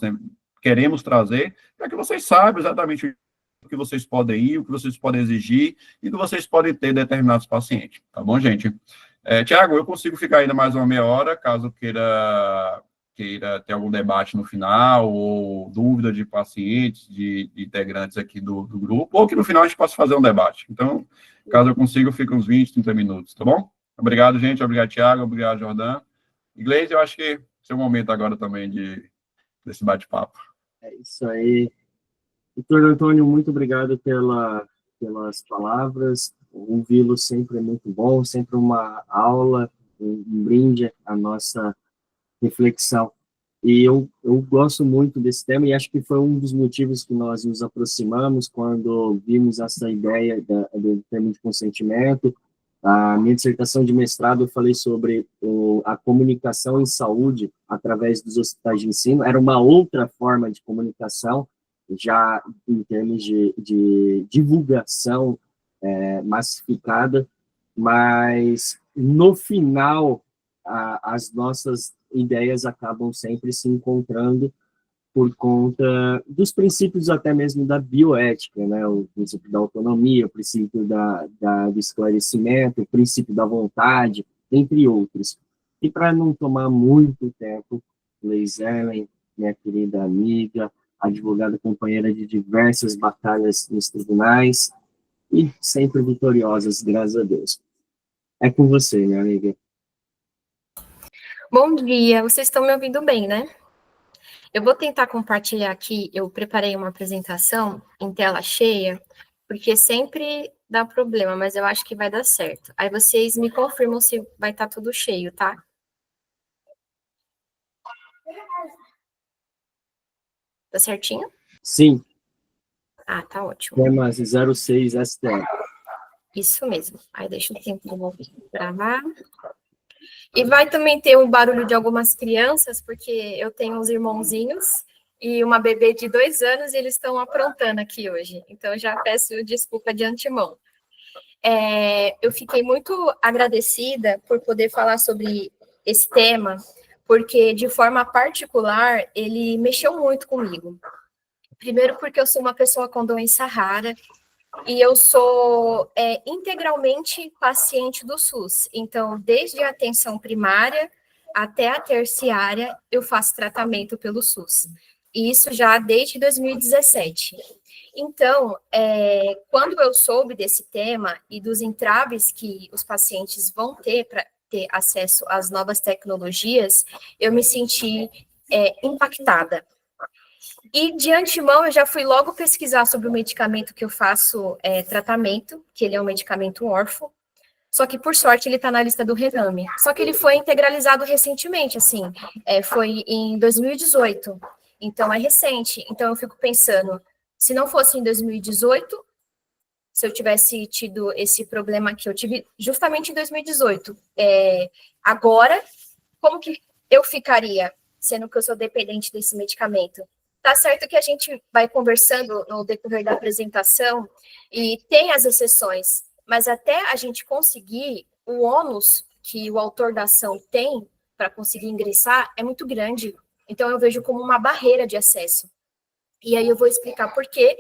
queremos trazer, para que vocês saibam exatamente o que vocês podem ir, o que vocês podem exigir e o que vocês podem ter de determinados pacientes, tá bom, gente? Tiago, eu consigo ficar ainda mais uma meia hora, caso queira ter algum debate no final, ou dúvida de pacientes, de integrantes aqui do grupo, ou que no final a gente possa fazer um debate. Então, caso eu consiga, eu fico uns 20, 30 minutos, tá bom? Obrigado, gente. Obrigado, Tiago. Obrigado, Jordan. Inglês, eu acho que é o momento agora também desse bate-papo. É isso aí. Doutor Antônio, muito obrigado pelas palavras. Ouvi-lo sempre é muito bom, sempre uma aula, um brinde à nossa reflexão. E eu gosto muito desse tema e acho que foi um dos motivos que nós nos aproximamos quando vimos essa ideia do termo de consentimento. A minha dissertação de mestrado eu falei sobre a comunicação em saúde através dos hospitais de ensino. Era uma outra forma de comunicação, já em termos de divulgação massificada, mas no final as nossas ideias acabam sempre se encontrando por conta dos princípios até mesmo da bioética, né? O princípio da autonomia, o princípio do esclarecimento, o princípio da vontade, entre outros. E para não tomar muito tempo, Leis Ellen, minha querida amiga, advogada companheira de diversas batalhas nos tribunais e sempre vitoriosas, graças a Deus. É com você, minha amiga. Bom dia, vocês estão me ouvindo bem, né? Eu vou tentar compartilhar aqui, eu preparei uma apresentação em tela cheia, porque sempre dá problema, mas eu acho que vai dar certo. Aí vocês me confirmam se vai estar tudo cheio, tá? Tá certinho? Sim. Ah, tá ótimo. Tema 06 STF. Isso mesmo. Aí deixa o tempo de gravar. E vai também ter um barulho de algumas crianças, porque eu tenho uns irmãozinhos e uma bebê de 2 anos e eles estão aprontando aqui hoje. Então, eu já peço desculpa de antemão. Eu fiquei muito agradecida por poder falar sobre esse tema, porque, de forma particular, ele mexeu muito comigo. Primeiro, porque eu sou uma pessoa com doença rara, e eu sou integralmente paciente do SUS. Então, desde a atenção primária até a terciária, eu faço tratamento pelo SUS. E isso já desde 2017. Então, quando eu soube desse tema e dos entraves que os pacientes vão ter para ter acesso às novas tecnologias, eu me senti impactada. E, de antemão, eu já fui logo pesquisar sobre o medicamento que eu faço tratamento, que ele é um medicamento órfão, só que, por sorte, ele está na lista do Rename. Só que ele foi integralizado recentemente, assim, foi em 2018, então é recente. Então, eu fico pensando, se não fosse em 2018, se eu tivesse tido esse problema que eu tive justamente em 2018. Agora, como que eu ficaria, sendo que eu sou dependente desse medicamento? Tá certo que a gente vai conversando no decorrer da apresentação e tem as exceções, mas até a gente conseguir o ônus que o autor da ação tem para conseguir ingressar é muito grande. Então, eu vejo como uma barreira de acesso. E aí eu vou explicar por quê,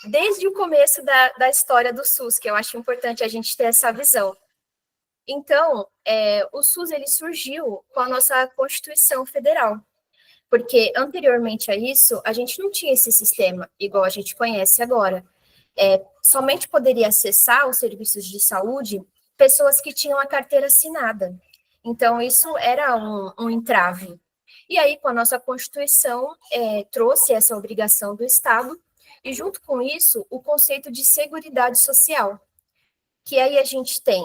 desde o começo da história do SUS, que eu acho importante a gente ter essa visão. Então, o SUS ele surgiu com a nossa Constituição Federal, porque anteriormente a isso, a gente não tinha esse sistema, igual a gente conhece agora. Somente poderia acessar os serviços de saúde pessoas que tinham a carteira assinada. Então, isso era um entrave. E aí, com a nossa Constituição, trouxe essa obrigação do Estado, e junto com isso, o conceito de seguridade social, que aí a gente tem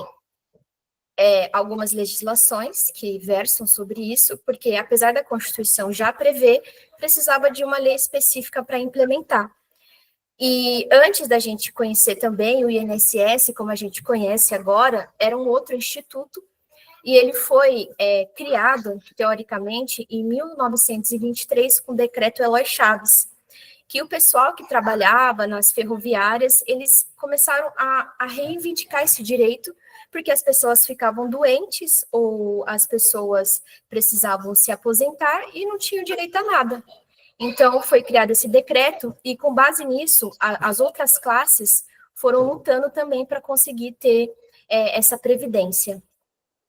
algumas legislações que versam sobre isso, porque apesar da Constituição já prever, precisava de uma lei específica para implementar. E antes da gente conhecer também o INSS, como a gente conhece agora, era um outro instituto, e ele foi criado, teoricamente, em 1923, com o decreto Eloy Chaves, que o pessoal que trabalhava nas ferroviárias, eles começaram a reivindicar esse direito, porque as pessoas ficavam doentes, ou as pessoas precisavam se aposentar e não tinham direito a nada. Então, foi criado esse decreto, e com base nisso, as outras classes foram lutando também para conseguir ter essa previdência.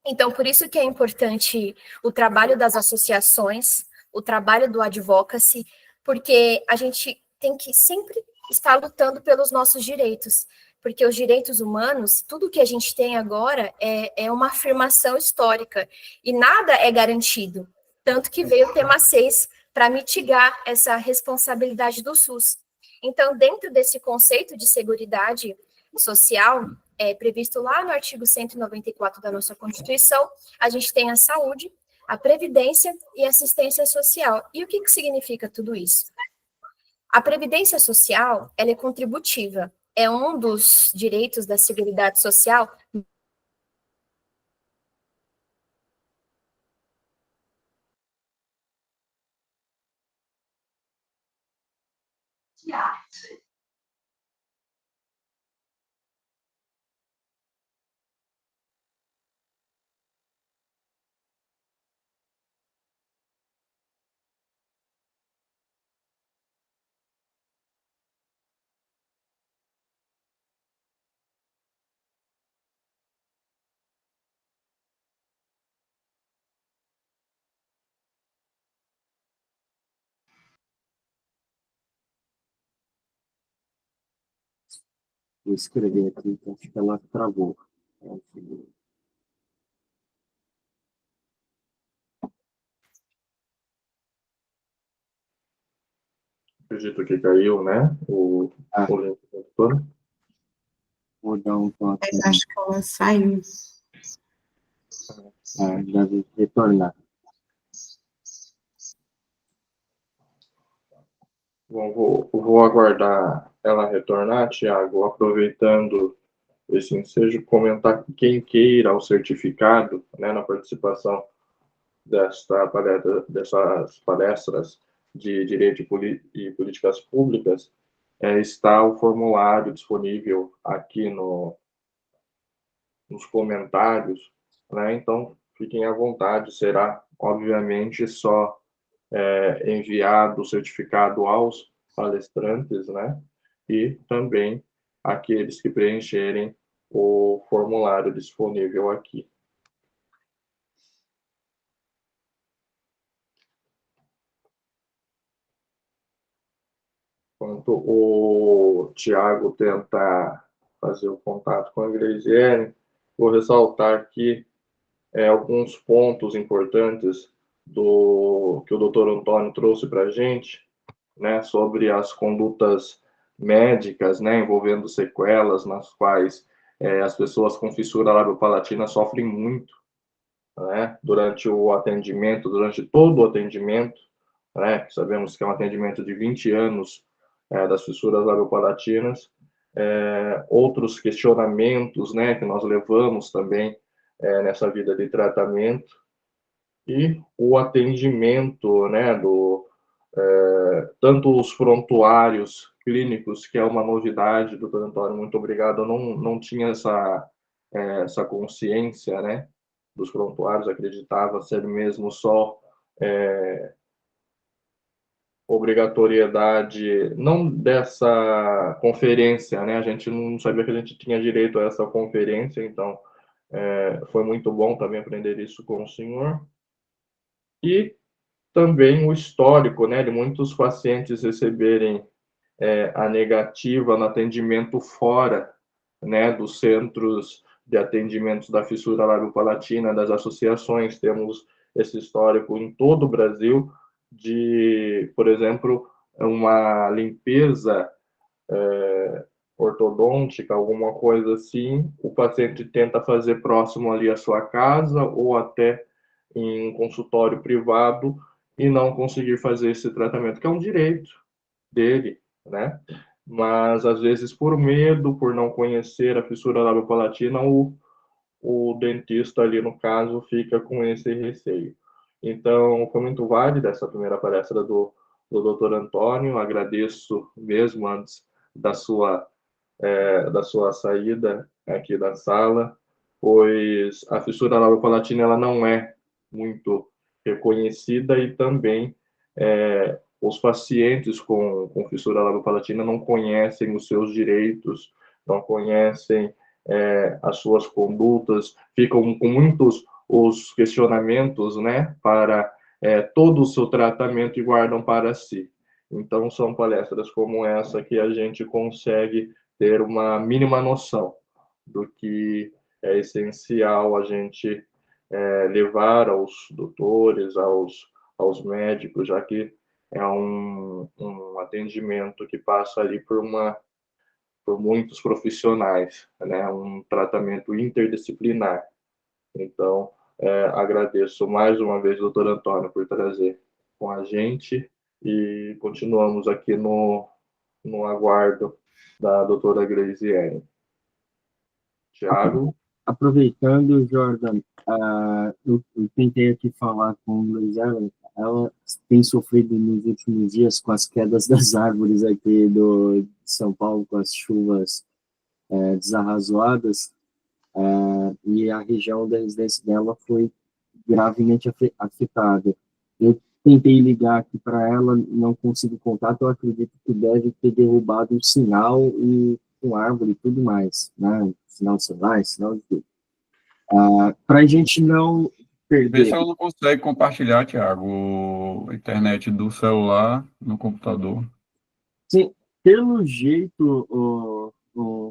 Então, por isso que é importante o trabalho das associações, o trabalho do advocacy, porque a gente tem que sempre estar lutando pelos nossos direitos, porque os direitos humanos, tudo que a gente tem agora é uma afirmação histórica, e nada é garantido, tanto que veio o tema 6 para mitigar essa responsabilidade do SUS. Então, dentro desse conceito de seguridade social, previsto lá no artigo 194 da nossa Constituição, a gente tem a saúde, a previdência e a assistência social. E o que significa tudo isso? A previdência social, ela é contributiva, é um dos direitos da Seguridade Social. Vou escrever aqui, que acho que ela travou. Acredito que caiu, né? O link do tutor. Vou dar um toque. Mas acho que ela saiu. Deve retornar. Bom, vou aguardar ela retornar, Tiago, aproveitando esse ensejo, comentar que quem queira o certificado, né, na participação dessas palestras de Direito e Políticas Públicas, está o formulário disponível aqui nos comentários, né? Então, fiquem à vontade, será, obviamente, só enviado o certificado aos palestrantes, né? E também aqueles que preencherem o formulário disponível aqui. Enquanto o Tiago tenta fazer o contato com a Graziele, vou ressaltar aqui alguns pontos importantes que o Dr. Antônio trouxe para a gente, né, sobre as condutas médicas, né, envolvendo sequelas, nas quais as pessoas com fissura labiopalatina sofrem muito, né, durante o atendimento, durante todo o atendimento, né, sabemos que é um atendimento de 20 anos das fissuras labiopalatinas, outros questionamentos, né, que nós levamos também nessa vida de tratamento, e o atendimento, né, tanto os prontuários clínicos, que é uma novidade, doutor Antônio, muito obrigado, eu não tinha essa consciência, né, dos prontuários, acreditava ser mesmo só obrigatoriedade, não dessa conferência, né, a gente não sabia que a gente tinha direito a essa conferência, então foi muito bom também aprender isso com o senhor. E também o histórico, né, de muitos pacientes receberem a negativa no atendimento fora, né, dos centros de atendimento da fissura labiopalatina, das associações. Temos esse histórico em todo o Brasil de, por exemplo, uma limpeza ortodôntica, alguma coisa assim, o paciente tenta fazer próximo ali à sua casa ou até em um consultório privado e não conseguir fazer esse tratamento, que é um direito dele, né? Mas, às vezes, por medo, por não conhecer a fissura labiopalatina, o dentista ali, no caso, fica com esse receio. Então, foi muito válida essa primeira palestra do Dr. Antônio, agradeço mesmo antes da sua saída aqui da sala, pois a fissura labiopalatina ela não é muito reconhecida e também os pacientes com fissura labiopalatina não conhecem os seus direitos, não conhecem as suas condutas, ficam com muitos os questionamentos, né, para todo o seu tratamento e guardam para si. Então, são palestras como essa que a gente consegue ter uma mínima noção do que é essencial a gente levar aos doutores, aos médicos, já que é um atendimento que passa ali por muitos profissionais, né? Um tratamento interdisciplinar. Então, agradeço mais uma vez, doutor Antônio, por trazer com a gente e continuamos aqui no aguardo da doutora Graziane. Tiago? Aproveitando, Jordan, eu tentei aqui falar com a Graziane, ela tem sofrido nos últimos dias com as quedas das árvores aqui de São Paulo, com as chuvas desarrazoadas, e a região da residência dela foi gravemente afetada. Eu tentei ligar aqui para ela, não consigo contato, eu acredito que deve ter derrubado o sinal e com árvore e tudo mais, né? Sinal de celular, sinal de tudo. Para a gente não perder... Vê se ela não consegue compartilhar, Tiago, a internet do celular no computador. Sim, pelo jeito, bom,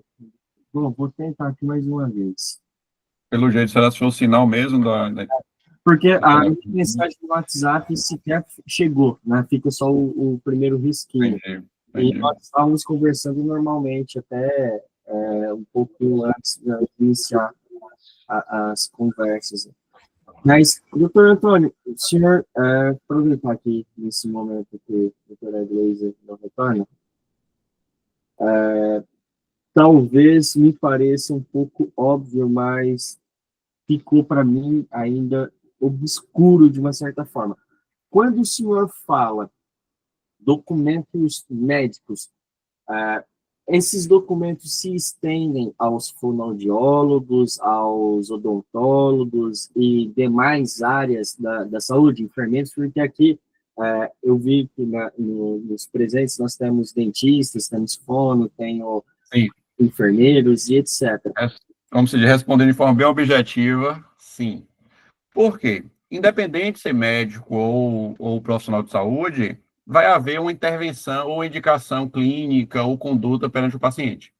vou tentar aqui mais uma vez. Pelo jeito, será que foi o sinal mesmo Porque a mensagem do WhatsApp sequer chegou, né? Fica só o primeiro risquinho. Entendi. E nós estávamos conversando normalmente, até um pouco antes de iniciar as conversas. Mas, doutor Antônio, o senhor, aproveitar aqui nesse momento que a doutora Gleiser não retorna, talvez me pareça um pouco óbvio, mas ficou para mim ainda obscuro de uma certa forma. Quando o senhor fala documentos médicos, esses documentos se estendem aos fonoaudiólogos, aos odontólogos e demais áreas da saúde, enfermeiros, porque aqui eu vi que nos presentes nós temos dentistas, temos fono, tenho enfermeiros e etc. Como se responder de forma bem objetiva, sim. Por quê? Independente de ser médico ou profissional de saúde, vai haver uma intervenção ou indicação clínica ou conduta perante o paciente.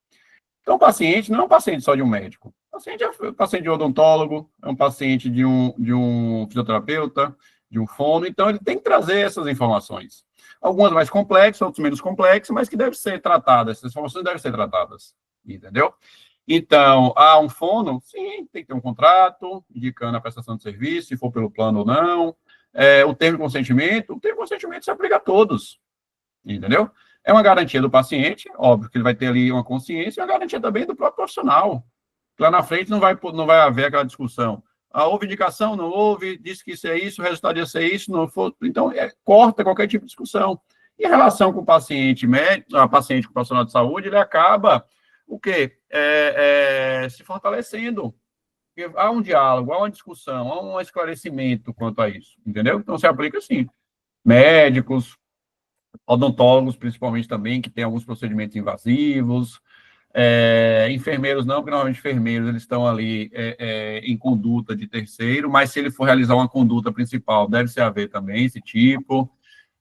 Então, o paciente não é um paciente só de um médico. O paciente é um paciente de um odontólogo, é um paciente de um fisioterapeuta, de um fono. Então, ele tem que trazer essas informações. Algumas mais complexas, outras menos complexas, mas que devem ser tratadas. Essas informações devem ser tratadas. Entendeu? Então, um fono, sim, tem que ter um contrato indicando a prestação de serviço, se for pelo plano ou não. O termo de consentimento se aplica a todos, entendeu? É uma garantia do paciente, óbvio que ele vai ter ali uma consciência, e uma garantia também do próprio profissional. Lá na frente não vai haver aquela discussão. Ah, houve indicação, não houve, disse que isso é isso, o resultado ia ser isso, não for. Então, corta qualquer tipo de discussão. E a relação com o paciente médico, a paciente com o profissional de saúde, ele acaba o quê? Se fortalecendo. Porque há um diálogo, há uma discussão, há um esclarecimento quanto a isso, entendeu? Então, se aplica assim. Médicos, odontólogos, principalmente também, que tem alguns procedimentos invasivos, enfermeiros não, porque normalmente enfermeiros eles estão ali em conduta de terceiro, mas se ele for realizar uma conduta principal, deve ser haver também esse tipo,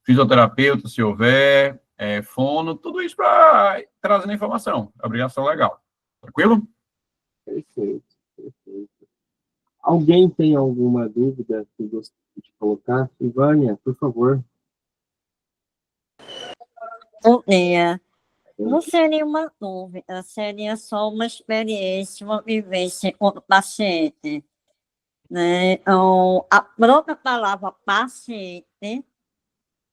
fisioterapeuta, se houver, fono, tudo isso para trazer informação, obrigação legal. Tranquilo? Perfeito, perfeito. Alguém tem alguma dúvida que gostaria de colocar? Ivânia, por favor. Bom dia. Não seria uma dúvida, seria só uma experiência, uma vivência com o paciente. Né? Então, a própria palavra paciente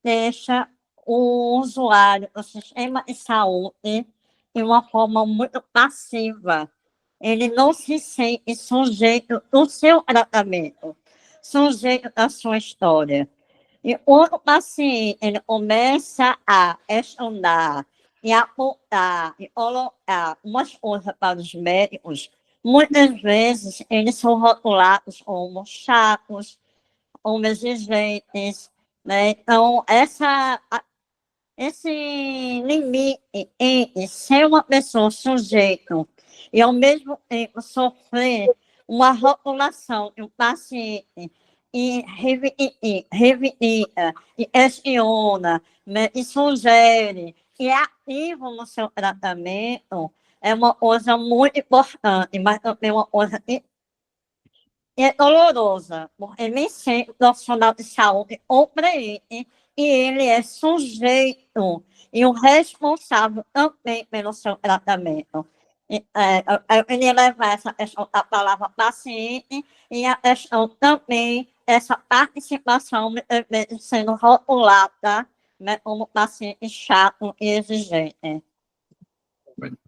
deixa o usuário do sistema de saúde de uma forma muito passiva. Ele não se sente sujeito do seu tratamento, sujeito da sua história. E quando o paciente ele começa a estudar e apontar e colocar umas coisas para os médicos, muitas vezes eles são rotulados como chatos, como exigentes, né? Então, esse limite entre ser uma pessoa sujeito e, ao mesmo tempo, sofrer uma rotulação de um paciente e reivindica, e questiona, né, e sugere, e é ativo no seu tratamento, é uma coisa muito importante, mas também uma coisa que é dolorosa, porque nem sempre o profissional de saúde compreende e ele é sujeito e o responsável também pelo seu tratamento. Eu queria levar essa questão da palavra paciente e a questão também essa participação sendo rotulada, né, como paciente chato e exigente.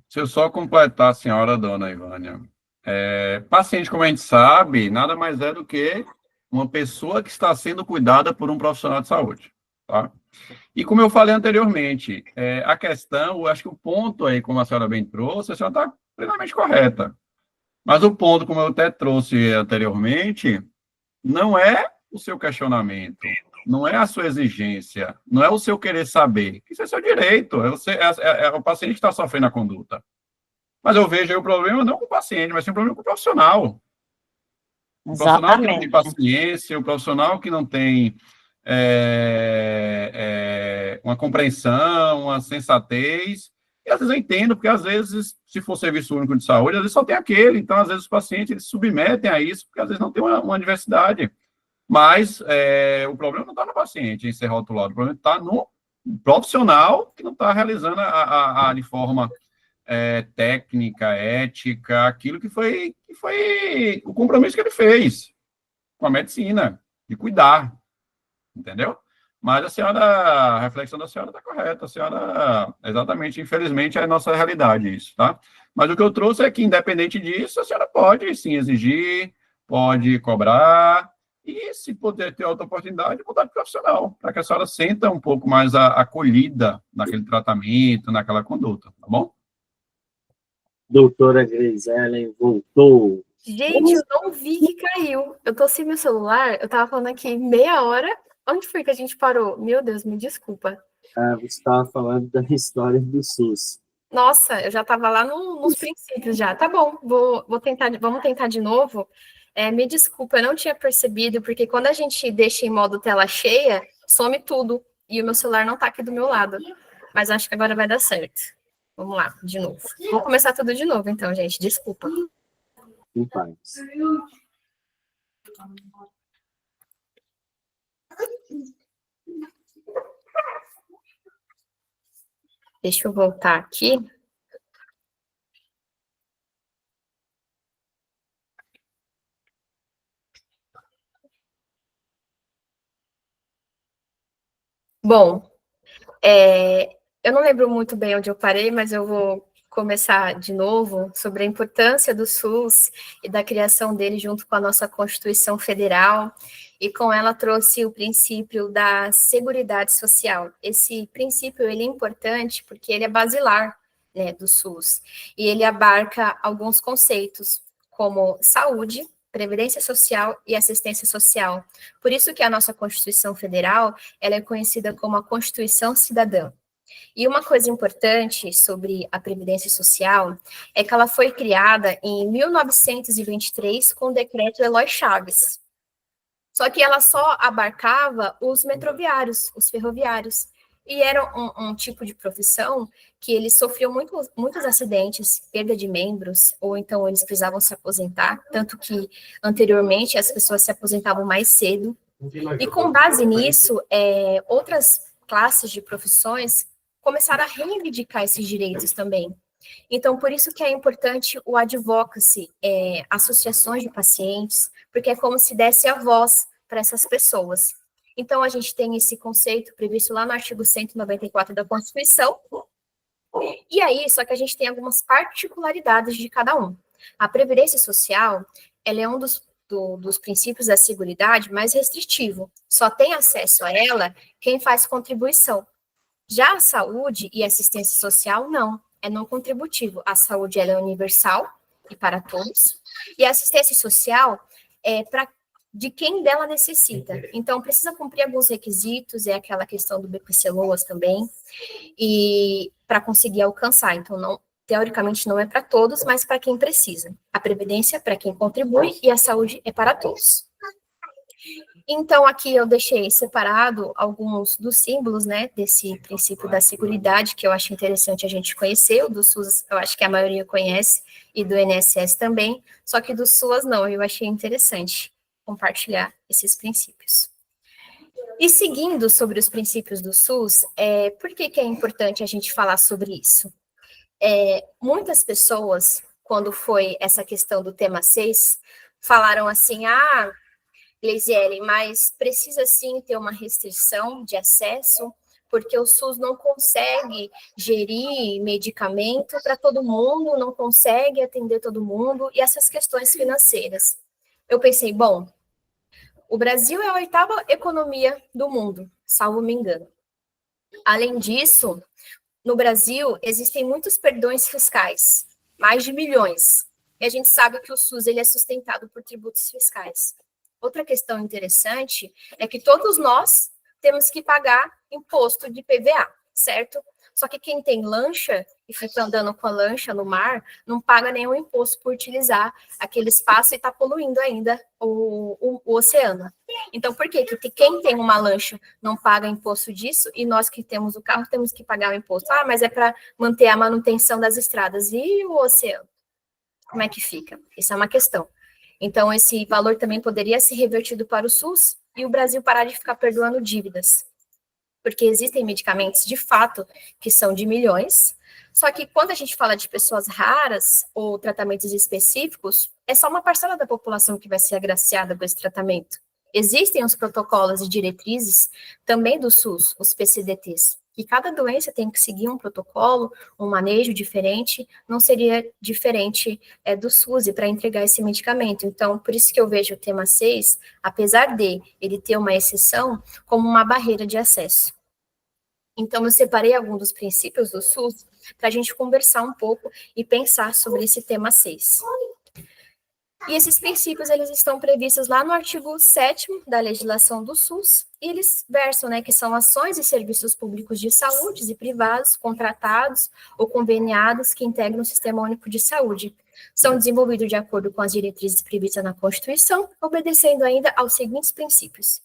Se eu só completar a senhora, dona Ivânia, paciente, como a gente sabe, nada mais é do que uma pessoa que está sendo cuidada por um profissional de saúde, tá? E como eu falei anteriormente, a questão, eu acho que o ponto aí, como a senhora bem trouxe, a senhora está plenamente correta. Mas o ponto, como eu até trouxe anteriormente, não é o seu questionamento, não é a sua exigência, não é o seu querer saber. Isso é seu direito, é o paciente que está sofrendo a conduta. Mas eu vejo aí o problema não com o paciente, mas sim o problema com o profissional. O profissional que não tem paciência, o profissional que não tem uma compreensão, uma sensatez. E às vezes eu entendo, porque às vezes, se for serviço único de saúde, às vezes só tem aquele. Então, às vezes, os pacientes eles se submetem a isso, porque às vezes não tem uma diversidade. Mas o problema não está no paciente em ser rotulado, o problema está no profissional que não está realizando de forma técnica, ética, aquilo que foi o compromisso que ele fez com a medicina, de cuidar, entendeu? Mas a reflexão da senhora está correta, a senhora, exatamente, infelizmente, é a nossa realidade isso, tá? Mas o que eu trouxe é que, independente disso, a senhora pode, sim, exigir, pode cobrar, e, se puder ter outra oportunidade, mudar de profissional, para que a senhora sinta um pouco mais acolhida naquele tratamento, naquela conduta, tá bom? Doutora Griselen voltou. Gente, eu não vi que caiu. Eu tô sem meu celular, eu tava falando aqui meia hora. Onde foi que a gente parou? Meu Deus, me desculpa. Você estava falando da história do SUS. Nossa, eu já estava lá nos princípios já. Tá bom, vamos tentar de novo. Me desculpa, eu não tinha percebido, porque quando a gente deixa em modo tela cheia, some tudo. E o meu celular não tá aqui do meu lado. Mas acho que agora vai dar certo. Vamos lá, de novo. Vou começar tudo de novo, então, gente. Desculpa. Em paz. Deixa eu voltar aqui. Bom, eu não lembro muito bem onde eu parei, mas eu vou começar de novo sobre a importância do SUS e da criação dele junto com a nossa Constituição Federal, e com ela trouxe o princípio da Seguridade Social. Esse princípio ele é importante porque ele é basilar, né, do SUS, e ele abarca alguns conceitos, como saúde, previdência social e assistência social. Por isso que a nossa Constituição Federal ela é conhecida como a Constituição Cidadã. E uma coisa importante sobre a Previdência Social é que ela foi criada em 1923 com o decreto Eloy Chaves. Só que ela só abarcava os metroviários, os ferroviários. E era um tipo de profissão que eles sofriam muitos acidentes, perda de membros, ou então eles precisavam se aposentar, tanto que anteriormente as pessoas se aposentavam mais cedo. E com base nisso, outras classes de profissões começaram a reivindicar esses direitos também. Então, por isso que é importante o advocacy, associações de pacientes, porque é como se desse a voz para essas pessoas. Então, a gente tem esse conceito previsto lá no artigo 194 da Constituição, e aí, só que a gente tem algumas particularidades de cada um. A Previdência Social, ela é um dos princípios da Seguridade mais restritivo, só tem acesso a ela quem faz contribuição. Já a saúde e assistência social, não, é não contributivo. A saúde ela é universal e para todos, e a assistência social é de quem dela necessita. Então, precisa cumprir alguns requisitos, é aquela questão do BPC-LOAS também, e para conseguir alcançar. Então, não, teoricamente, não é para todos, mas para quem precisa. A previdência é para quem contribui e a saúde é para todos. Então, aqui eu deixei separado alguns dos símbolos, né, desse princípio da seguridade, que eu acho interessante a gente conhecer. O do SUS, eu acho que a maioria conhece, e do INSS também, só que do SUAS não, eu achei interessante compartilhar esses princípios. E seguindo sobre os princípios do SUS, por que é importante a gente falar sobre isso? Muitas pessoas, quando foi essa questão do tema 6, falaram assim, Gleisiele, mas precisa sim ter uma restrição de acesso, porque o SUS não consegue gerir medicamento para todo mundo, não consegue atender todo mundo, e essas questões financeiras. Eu pensei, bom, o Brasil é a 8ª economia do mundo, salvo me engano. Além disso, no Brasil existem muitos perdões fiscais, mais de milhões, e a gente sabe que o SUS ele é sustentado por tributos fiscais. Outra questão interessante é que todos nós temos que pagar imposto de PVA, certo? Só que quem tem lancha e fica andando com a lancha no mar, não paga nenhum imposto por utilizar aquele espaço e está poluindo ainda o oceano. Então, por que quem tem uma lancha não paga imposto disso e nós que temos o carro temos que pagar o imposto? Mas é para manter a manutenção das estradas. E o oceano? Como é que fica? Essa é uma questão. Então, esse valor também poderia ser revertido para o SUS e o Brasil parar de ficar perdoando dívidas. Porque existem medicamentos, de fato, que são de milhões, só que quando a gente fala de pessoas raras ou tratamentos específicos, é só uma parcela da população que vai ser agraciada com esse tratamento. Existem os protocolos e diretrizes também do SUS, os PCDTs, que cada doença tem que seguir um protocolo, um manejo diferente, não seria diferente do SUS e para entregar esse medicamento. Então, por isso que eu vejo o tema 6, apesar de ele ter uma exceção, como uma barreira de acesso. Então, eu separei alguns dos princípios do SUS para a gente conversar um pouco e pensar sobre esse tema 6. E esses princípios, eles estão previstos lá no artigo 7º da legislação do SUS, e eles versam, que são ações e serviços públicos de saúde e privados, contratados ou conveniados que integram o Sistema Único de Saúde. São desenvolvidos de acordo com as diretrizes previstas na Constituição, obedecendo ainda aos seguintes princípios.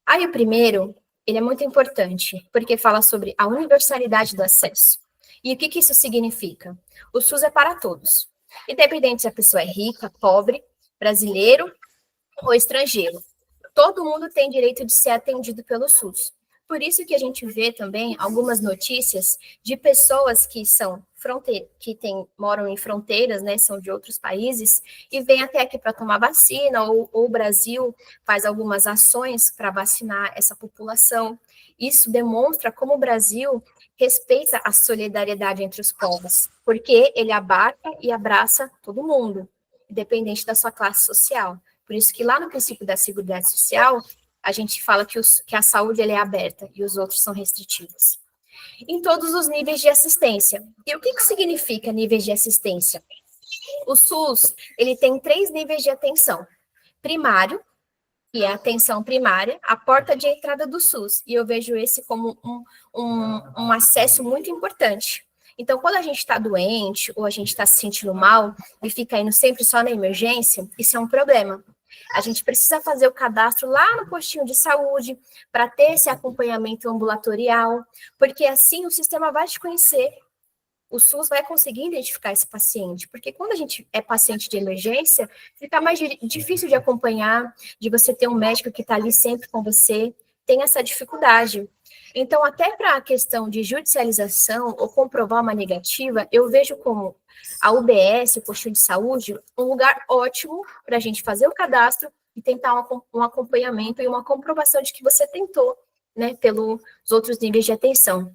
Aí o primeiro, ele é muito importante, porque fala sobre a universalidade do acesso. E o que isso significa? O SUS é para todos. Independente se a pessoa é rica, pobre, brasileiro ou estrangeiro. Todo mundo tem direito de ser atendido pelo SUS. Por isso que a gente vê também algumas notícias de pessoas que são moram em fronteiras, são de outros países, e vêm até aqui para tomar vacina, ou o Brasil faz algumas ações para vacinar essa população. Isso demonstra como o Brasil respeita a solidariedade entre os povos, porque ele abarca e abraça todo mundo, independente da sua classe social. Por isso que lá no princípio da Seguridade Social, a gente fala que a saúde ela é aberta e os outros são restritivos. Em todos os níveis de assistência. E o que significa níveis de assistência? O SUS, ele tem 3 níveis de atenção. Primário, que é a atenção primária, a porta de entrada do SUS. E eu vejo esse como um acesso muito importante. Então, quando a gente está doente ou a gente está se sentindo mal e fica indo sempre só na emergência, isso é um problema. A gente precisa fazer o cadastro lá no postinho de saúde para ter esse acompanhamento ambulatorial, porque assim o sistema vai te conhecer. O SUS vai conseguir identificar esse paciente, porque quando a gente é paciente de emergência, fica mais difícil de acompanhar, de você ter um médico que está ali sempre com você, tem essa dificuldade. Então, até para a questão de judicialização ou comprovar uma negativa, eu vejo como a UBS, o postinho de saúde, um lugar ótimo para a gente fazer o cadastro e tentar um acompanhamento e uma comprovação de que você tentou, né, pelos outros níveis de atenção.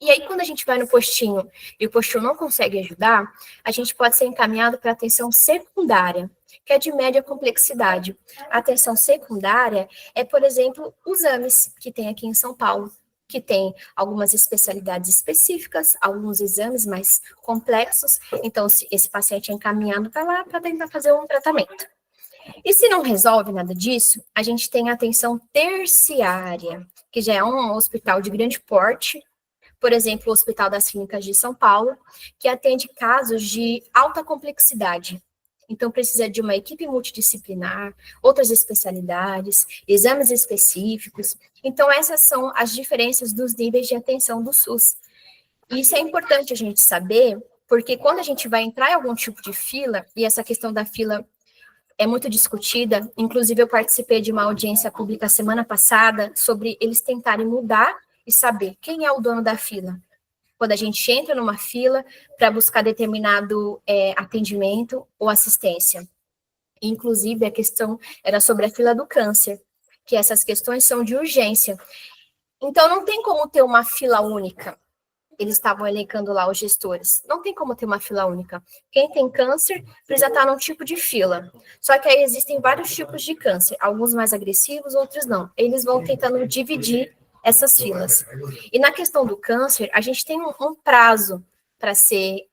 E aí, quando a gente vai no postinho e o postinho não consegue ajudar, a gente pode ser encaminhado para atenção secundária, que é de média complexidade. A atenção secundária é, por exemplo, os exames que tem aqui em São Paulo, que tem algumas especialidades específicas, alguns exames mais complexos. Então, esse paciente é encaminhado para lá para tentar fazer um tratamento. E se não resolve nada disso, a gente tem a atenção terciária, que já é um hospital de grande porte, por exemplo, o Hospital das Clínicas de São Paulo, que atende casos de alta complexidade. Então, precisa de uma equipe multidisciplinar, outras especialidades, exames específicos. Então, essas são as diferenças dos níveis de atenção do SUS. E isso é importante a gente saber, porque quando a gente vai entrar em algum tipo de fila, e essa questão da fila é muito discutida, inclusive eu participei de uma audiência pública semana passada sobre eles tentarem mudar e saber quem é o dono da fila. Quando a gente entra numa fila para buscar determinado atendimento ou assistência. Inclusive, a questão era sobre a fila do câncer, que essas questões são de urgência. Então, não tem como ter uma fila única. Eles estavam elencando lá os gestores. Não tem como ter uma fila única. Quem tem câncer precisa estar num tipo de fila. Só que aí existem vários tipos de câncer, alguns mais agressivos, outros não. Eles vão tentando dividir essas filas. E na questão do câncer, a gente tem um prazo para se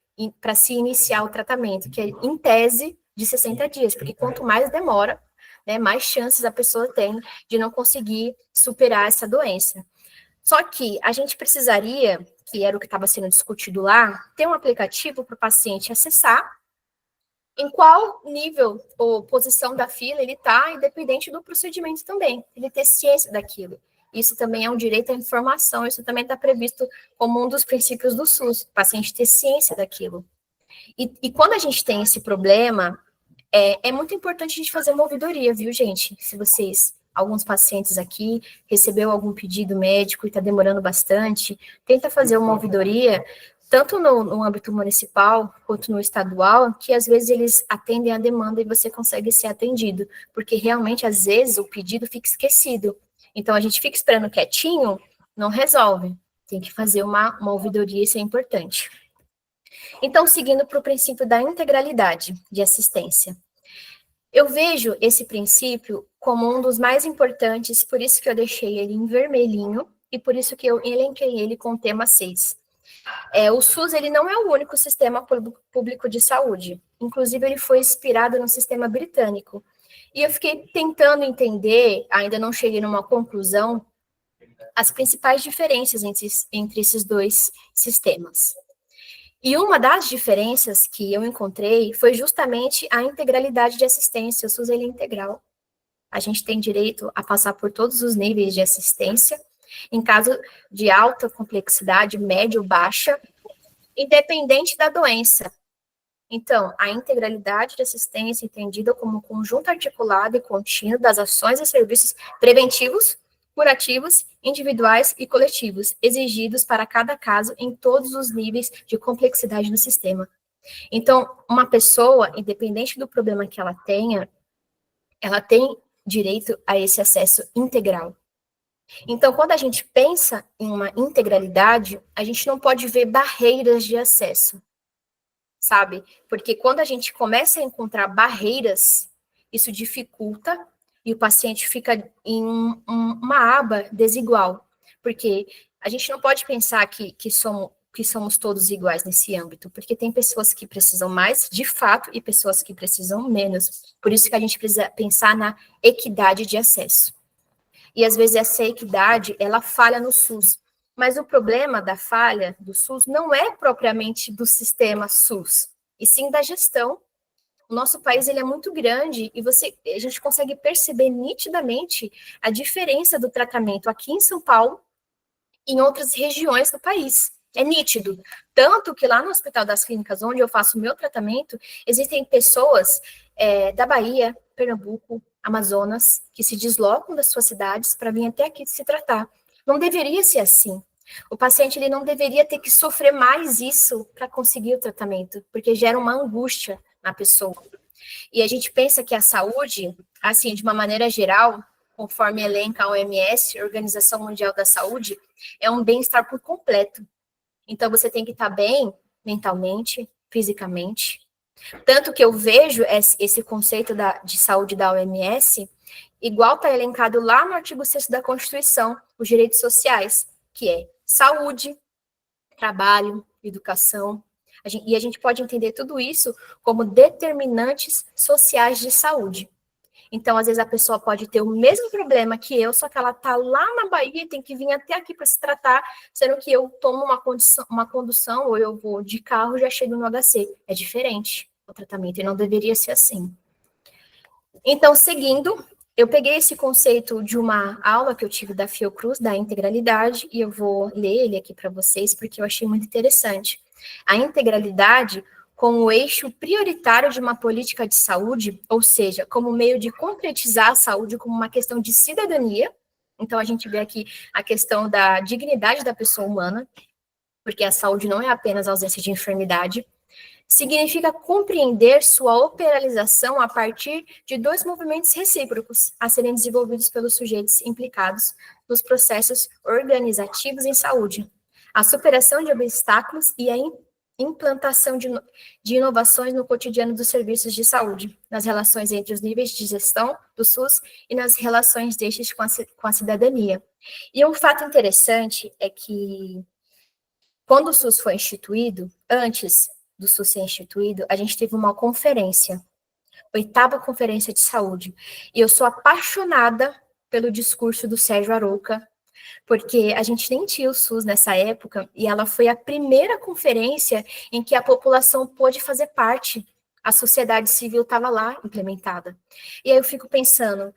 iniciar o tratamento, que é, em tese, de 60 dias, porque quanto mais demora, né, mais chances a pessoa tem de não conseguir superar essa doença. Só que a gente precisaria, que era o que estava sendo discutido lá, ter um aplicativo para o paciente acessar em qual nível ou posição da fila ele está, independente do procedimento também, ele ter ciência daquilo. Isso também é um direito à informação, isso também está previsto como um dos princípios do SUS, o paciente ter ciência daquilo. E quando a gente tem esse problema, é muito importante a gente fazer uma ouvidoria, viu, gente? Se vocês, alguns pacientes aqui, recebeu algum pedido médico e está demorando bastante, tenta fazer uma ouvidoria, tanto no âmbito municipal quanto no estadual, que às vezes eles atendem a demanda e você consegue ser atendido, porque realmente, às vezes, o pedido fica esquecido. Então, a gente fica esperando quietinho, não resolve. Tem que fazer uma ouvidoria, isso é importante. Então, seguindo para o princípio da integralidade de assistência. Eu vejo esse princípio como um dos mais importantes, por isso que eu deixei ele em vermelhinho, e por isso que eu elenquei ele com o tema 6. O SUS, ele não é o único sistema público de saúde. Inclusive, ele foi inspirado no sistema britânico. E eu fiquei tentando entender, ainda não cheguei numa conclusão, as principais diferenças entre esses dois sistemas. E uma das diferenças que eu encontrei foi justamente a integralidade de assistência. O SUS, ele é integral. A gente tem direito a passar por todos os níveis de assistência, em caso de alta complexidade, média ou baixa, independente da doença. Então, a integralidade de assistência entendida como um conjunto articulado e contínuo das ações e serviços preventivos, curativos, individuais e coletivos, exigidos para cada caso em todos os níveis de complexidade do sistema. Então, uma pessoa, independente do problema que ela tem direito a esse acesso integral. Então, quando a gente pensa em uma integralidade, a gente não pode ver barreiras de acesso, sabe? Porque quando a gente começa a encontrar barreiras, isso dificulta e o paciente fica em uma aba desigual. Porque a gente não pode pensar que somos todos iguais nesse âmbito, porque tem pessoas que precisam mais, de fato, e pessoas que precisam menos. Por isso que a gente precisa pensar na equidade de acesso. E às vezes essa equidade, ela falha no SUS. Mas o problema da falha do SUS não é propriamente do sistema SUS, e sim da gestão. O nosso país ele é muito grande e a gente consegue perceber nitidamente a diferença do tratamento aqui em São Paulo e em outras regiões do país. É nítido. Tanto que lá no Hospital das Clínicas, onde eu faço o meu tratamento, existem pessoas da Bahia, Pernambuco, Amazonas, que se deslocam das suas cidades para vir até aqui se tratar. Não deveria ser assim. O paciente ele não deveria ter que sofrer mais isso para conseguir o tratamento, porque gera uma angústia na pessoa. E a gente pensa que a saúde, assim, de uma maneira geral, conforme elenca a OMS, Organização Mundial da Saúde, é um bem-estar por completo. Então, você tem que estar bem mentalmente, fisicamente. Tanto que eu vejo esse conceito de saúde da OMS, igual está elencado lá no artigo 6º da Constituição, os direitos sociais, que é saúde, trabalho, educação. E a gente pode entender tudo isso como determinantes sociais de saúde. Então, às vezes, a pessoa pode ter o mesmo problema que eu, só que ela está lá na Bahia e tem que vir até aqui para se tratar, sendo que eu tomo uma condução ou eu vou de carro e já chego no HC. É diferente o tratamento e não deveria ser assim. Então, seguindo, eu peguei esse conceito de uma aula que eu tive da Fiocruz, da integralidade, e eu vou ler ele aqui para vocês, porque eu achei muito interessante. A integralidade como o eixo prioritário de uma política de saúde, ou seja, como meio de concretizar a saúde como uma questão de cidadania. Então, a gente vê aqui a questão da dignidade da pessoa humana, porque a saúde não é apenas a ausência de enfermidade. Significa compreender sua operalização a partir de dois movimentos recíprocos a serem desenvolvidos pelos sujeitos implicados nos processos organizativos em saúde, a superação de obstáculos e a implantação de inovações no cotidiano dos serviços de saúde, nas relações entre os níveis de gestão do SUS e nas relações destes com a cidadania. E um fato interessante é que, quando o SUS foi instituído, antes do SUS ser instituído, a gente teve uma conferência, 8ª Conferência de Saúde, e eu sou apaixonada pelo discurso do Sérgio Arouca, porque a gente nem tinha o SUS nessa época, e ela foi a primeira conferência em que a população pôde fazer parte, a sociedade civil estava lá implementada. E aí eu fico pensando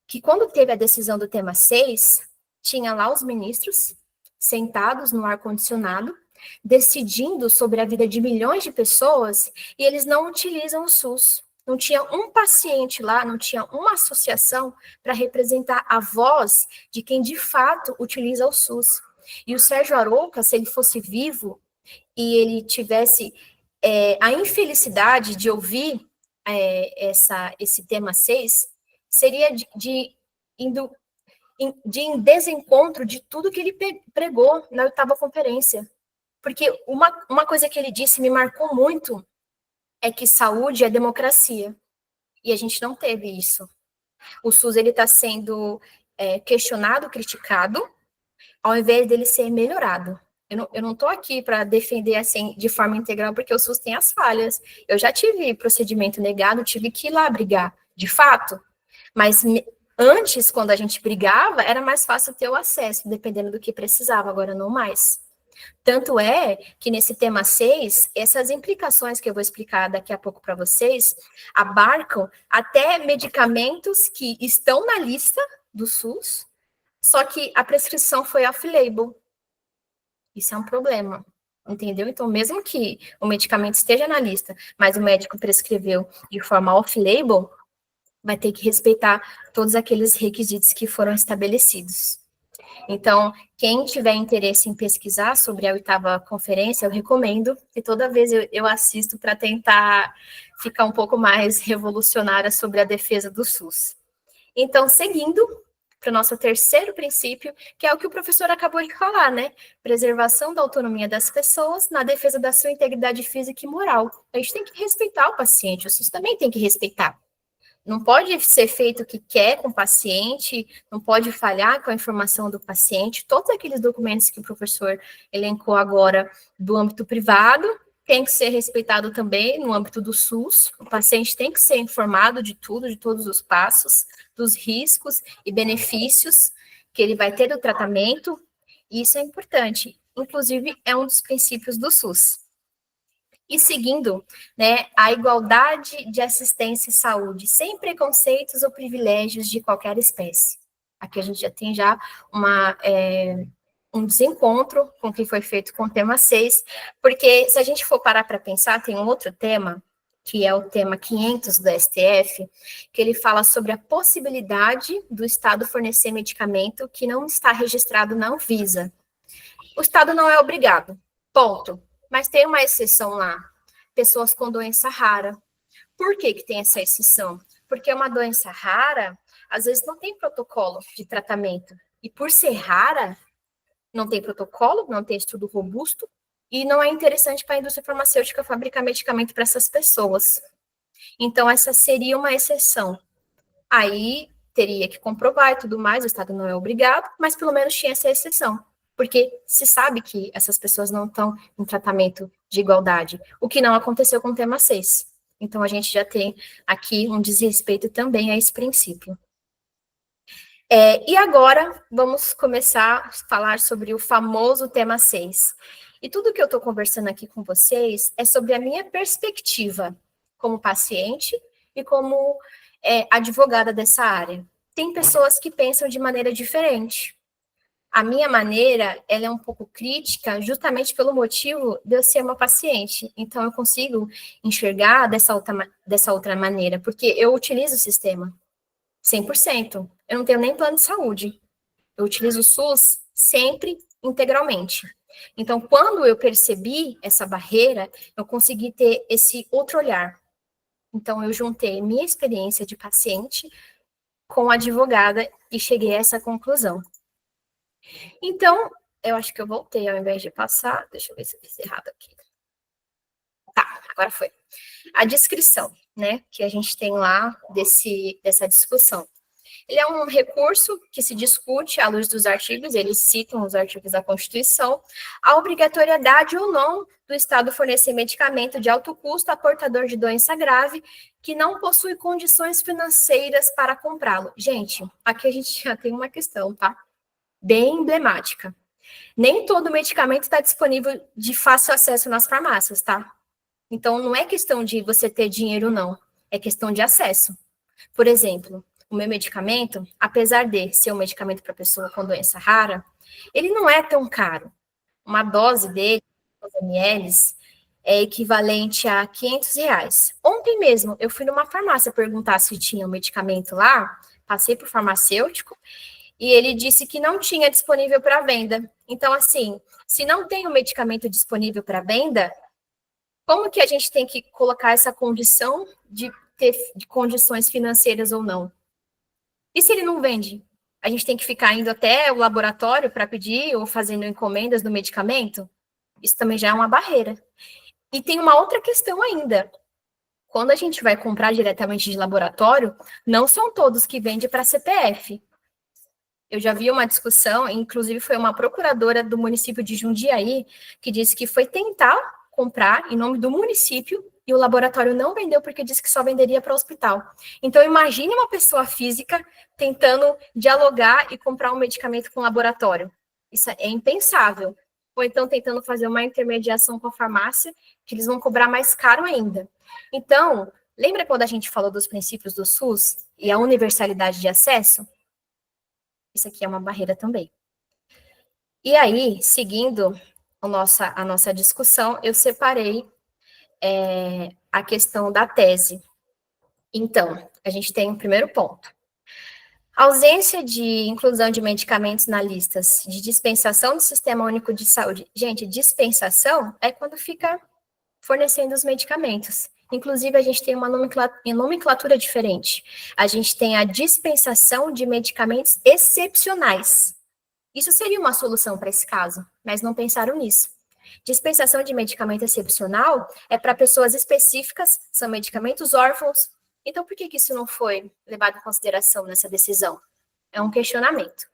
que quando teve a decisão do tema 6, tinha lá os ministros sentados no ar-condicionado, decidindo sobre a vida de milhões de pessoas, e eles não utilizam o SUS. Não tinha um paciente lá, não tinha uma associação para representar a voz de quem de fato utiliza o SUS. E o Sérgio Arouca, se ele fosse vivo e ele tivesse a infelicidade de ouvir esse tema 6, seria indo em desencontro de tudo que ele pregou na 8ª conferência. Porque uma coisa que ele disse me marcou muito é que saúde é democracia. E a gente não teve isso. O SUS está sendo questionado, criticado, ao invés dele ser melhorado. Eu não estou aqui para defender assim de forma integral, porque o SUS tem as falhas. Eu já tive procedimento negado, tive que ir lá brigar, de fato. Mas antes, quando a gente brigava, era mais fácil ter o acesso, dependendo do que precisava, agora não mais. Tanto é que nesse tema 6, essas implicações que eu vou explicar daqui a pouco para vocês, abarcam até medicamentos que estão na lista do SUS, só que a prescrição foi off-label. Isso é um problema, entendeu? Então, mesmo que o medicamento esteja na lista, mas o médico prescreveu de forma off-label, vai ter que respeitar todos aqueles requisitos que foram estabelecidos. Então, quem tiver interesse em pesquisar sobre a 8ª conferência, eu recomendo, e toda vez eu assisto para tentar ficar um pouco mais revolucionária sobre a defesa do SUS. Então, seguindo, para o nosso terceiro princípio, que é o que o professor acabou de falar, né? Preservação da autonomia das pessoas na defesa da sua integridade física e moral. A gente tem que respeitar o paciente, o SUS também tem que respeitar. Não pode ser feito o que quer com o paciente, não pode falhar com a informação do paciente. Todos aqueles documentos que o professor elencou agora do âmbito privado tem que ser respeitado também no âmbito do SUS. O paciente tem que ser informado de tudo, de todos os passos, dos riscos e benefícios que ele vai ter do tratamento. E isso é importante. Inclusive, é um dos princípios do SUS. E seguindo, né, a igualdade de assistência e saúde, sem preconceitos ou privilégios de qualquer espécie. Aqui a gente já tem um desencontro com o que foi feito com o tema 6, porque se a gente for parar para pensar, tem um outro tema, que é o tema 500 do STF, que ele fala sobre a possibilidade do Estado fornecer medicamento que não está registrado na Anvisa. O Estado não é obrigado, ponto. Mas tem uma exceção lá, pessoas com doença rara. Por que tem essa exceção? Porque uma doença rara, às vezes não tem protocolo de tratamento. E por ser rara, não tem protocolo, não tem estudo robusto, e não é interessante para a indústria farmacêutica fabricar medicamento para essas pessoas. Então, essa seria uma exceção. Aí, teria que comprovar e tudo mais, o Estado não é obrigado, mas pelo menos tinha essa exceção. Porque se sabe que essas pessoas não estão em tratamento de igualdade, o que não aconteceu com o tema 6. Então, a gente já tem aqui um desrespeito também a esse princípio. E agora, vamos começar a falar sobre o famoso tema 6. E tudo que eu estou conversando aqui com vocês é sobre a minha perspectiva como paciente e como advogada dessa área. Tem pessoas que pensam de maneira diferente. A minha maneira, ela é um pouco crítica, justamente pelo motivo de eu ser uma paciente. Então, eu consigo enxergar dessa outra maneira, porque eu utilizo o sistema 100%. Eu não tenho nem plano de saúde. Eu utilizo o SUS sempre integralmente. Então, quando eu percebi essa barreira, eu consegui ter esse outro olhar. Então, eu juntei minha experiência de paciente com advogada e cheguei a essa conclusão. Então, eu acho que eu voltei ao invés de passar. Deixa eu ver se eu fiz errado aqui. Tá, agora foi. A descrição, né, que a gente tem lá dessa discussão. Ele é um recurso que se discute à luz dos artigos, eles citam os artigos da Constituição, a obrigatoriedade ou não do Estado fornecer medicamento de alto custo a portador de doença grave que não possui condições financeiras para comprá-lo. Gente, aqui a gente já tem uma questão, tá? Bem emblemática. Nem todo medicamento está disponível de fácil acesso nas farmácias, tá? Então, não é questão de você ter dinheiro, não. É questão de acesso. Por exemplo, o meu medicamento, apesar de ser um medicamento para pessoa com doença rara, ele não é tão caro. Uma dose dele, 2 ml, é equivalente a R$500. Ontem mesmo, eu fui numa farmácia perguntar se tinha um medicamento lá, passei para o farmacêutico, e ele disse que não tinha disponível para venda. Então, assim, se não tem um medicamento disponível para venda, como que a gente tem que colocar essa condição de ter condições financeiras ou não? E se ele não vende? A gente tem que ficar indo até o laboratório para pedir ou fazendo encomendas do medicamento? Isso também já é uma barreira. E tem uma outra questão ainda. Quando a gente vai comprar diretamente de laboratório, não são todos que vendem para CPF. Eu já vi uma discussão, inclusive foi uma procuradora do município de Jundiaí, que disse que foi tentar comprar em nome do município e o laboratório não vendeu porque disse que só venderia para o hospital. Então, imagine uma pessoa física tentando dialogar e comprar um medicamento com o laboratório. Isso é impensável. Ou então tentando fazer uma intermediação com a farmácia, que eles vão cobrar mais caro ainda. Então, lembra quando a gente falou dos princípios do SUS e a universalidade de acesso? Isso aqui é uma barreira também. E aí, seguindo a nossa discussão, eu separei a questão da tese. Então, a gente tem o primeiro ponto. A ausência de inclusão de medicamentos na lista de dispensação do Sistema Único de Saúde. Gente, dispensação é quando fica fornecendo os medicamentos. Inclusive, a gente tem uma nomenclatura diferente. A gente tem a dispensação de medicamentos excepcionais. Isso seria uma solução para esse caso, mas não pensaram nisso. Dispensação de medicamento excepcional é para pessoas específicas, são medicamentos órfãos. Então, por que isso não foi levado em consideração nessa decisão? É um questionamento.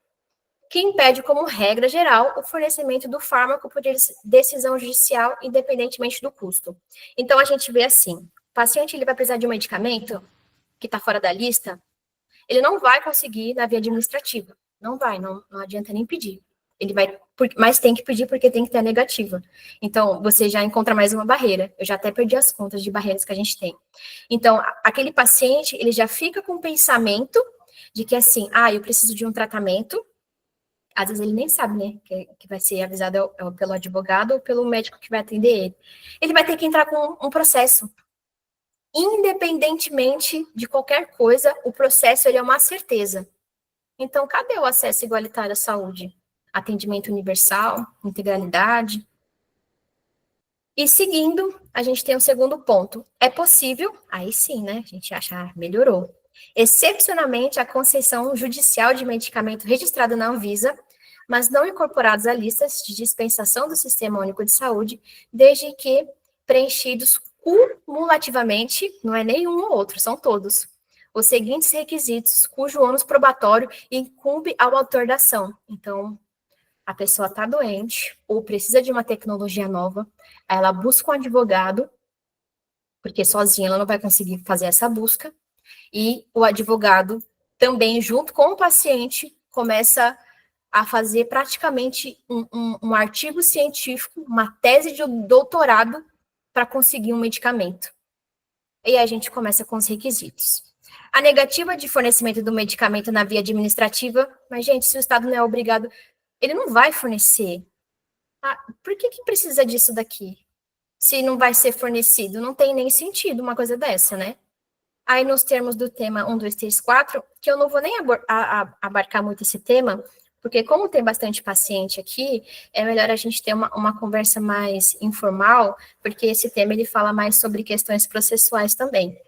Que impede, como regra geral, o fornecimento do fármaco por decisão judicial, independentemente do custo. Então, a gente vê assim, o paciente ele vai precisar de um medicamento que está fora da lista, ele não vai conseguir na via administrativa. Não vai, não adianta nem pedir. Ele vai, mas tem que pedir porque tem que ter a negativa. Então, você já encontra mais uma barreira. Eu já até perdi as contas de barreiras que a gente tem. Então, aquele paciente, ele já fica com o pensamento de que assim, eu preciso de um tratamento. Às vezes ele nem sabe, né, que vai ser avisado pelo advogado ou pelo médico que vai atender ele. Ele vai ter que entrar com um processo. Independentemente de qualquer coisa, o processo ele é uma certeza. Então, cadê o acesso igualitário à saúde? Atendimento universal, integralidade. E seguindo, a gente tem um segundo ponto. É possível, aí sim, né, a gente acha, melhorou. Excepcionalmente, a concessão judicial de medicamento registrado na Anvisa, mas não incorporados a listas de dispensação do Sistema Único de Saúde, desde que preenchidos cumulativamente, não é nenhum ou outro, são todos, os seguintes requisitos, cujo ônus probatório incumbe ao autor da ação. Então, a pessoa está doente, ou precisa de uma tecnologia nova, aí ela busca um advogado, porque sozinha ela não vai conseguir fazer essa busca, e o advogado também, junto com o paciente, começa a fazer praticamente um artigo científico, uma tese de doutorado para conseguir um medicamento. E aí a gente começa com os requisitos. A negativa de fornecimento do medicamento na via administrativa, mas, gente, se o Estado não é obrigado, ele não vai fornecer. Por que precisa disso daqui? Se não vai ser fornecido, não tem nem sentido uma coisa dessa, né? Aí, nos termos do tema 1, 2, 3, 4, que eu não vou nem abarcar muito esse tema, porque como tem bastante paciente aqui, é melhor a gente ter uma conversa mais informal, porque esse tema ele fala mais sobre questões processuais também.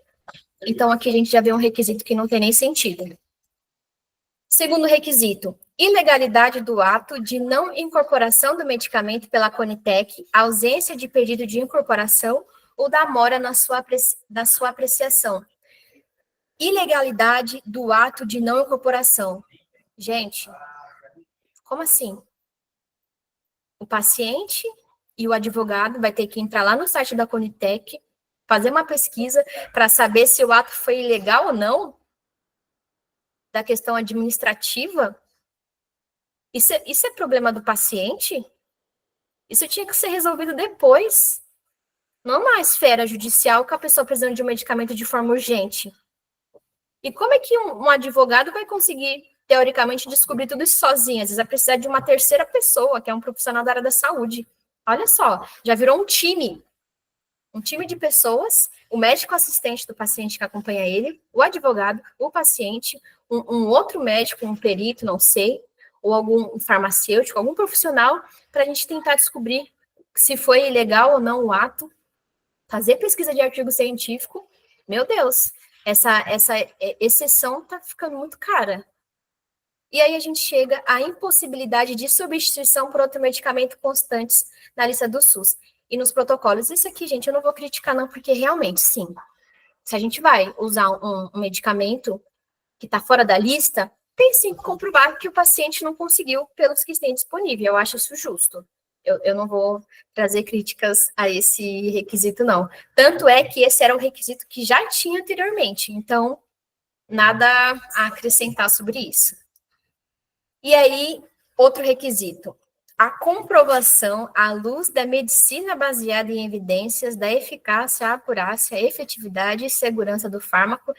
Então, aqui a gente já vê um requisito que não tem nem sentido. Segundo requisito, ilegalidade do ato de não incorporação do medicamento pela Conitec, ausência de pedido de incorporação ou da mora na sua apreciação. Ilegalidade do ato de não incorporação. Gente, como assim? O paciente e o advogado vai ter que entrar lá no site da Conitec, fazer uma pesquisa para saber se o ato foi ilegal ou não, da questão administrativa. Isso é problema do paciente? Isso tinha que ser resolvido depois. Não na esfera judicial, com a pessoa precisando de um medicamento de forma urgente. E como é que um advogado vai conseguir, teoricamente, descobrir tudo isso sozinho? Às vezes vai precisar de uma terceira pessoa, que é um profissional da área da saúde. Olha só, já virou um time de pessoas, o médico assistente do paciente que acompanha ele, o advogado, o paciente, um outro médico, um perito, não sei, ou algum farmacêutico, algum profissional, para a gente tentar descobrir se foi ilegal ou não o ato, fazer pesquisa de artigo científico. Meu Deus, essa exceção está ficando muito cara. E aí a gente chega à impossibilidade de substituição por outro medicamento constantes na lista do SUS. E nos protocolos, isso aqui, gente, eu não vou criticar não, porque realmente, sim, se a gente vai usar um medicamento que está fora da lista, tem sim que comprovar que o paciente não conseguiu pelos que tem disponível. Eu acho isso justo. Eu não vou trazer críticas a esse requisito, não. Tanto é que esse era o requisito que já tinha anteriormente, então, nada a acrescentar sobre isso. E aí, outro requisito, a comprovação à luz da medicina baseada em evidências da eficácia, acurácia, efetividade e segurança do fármaco,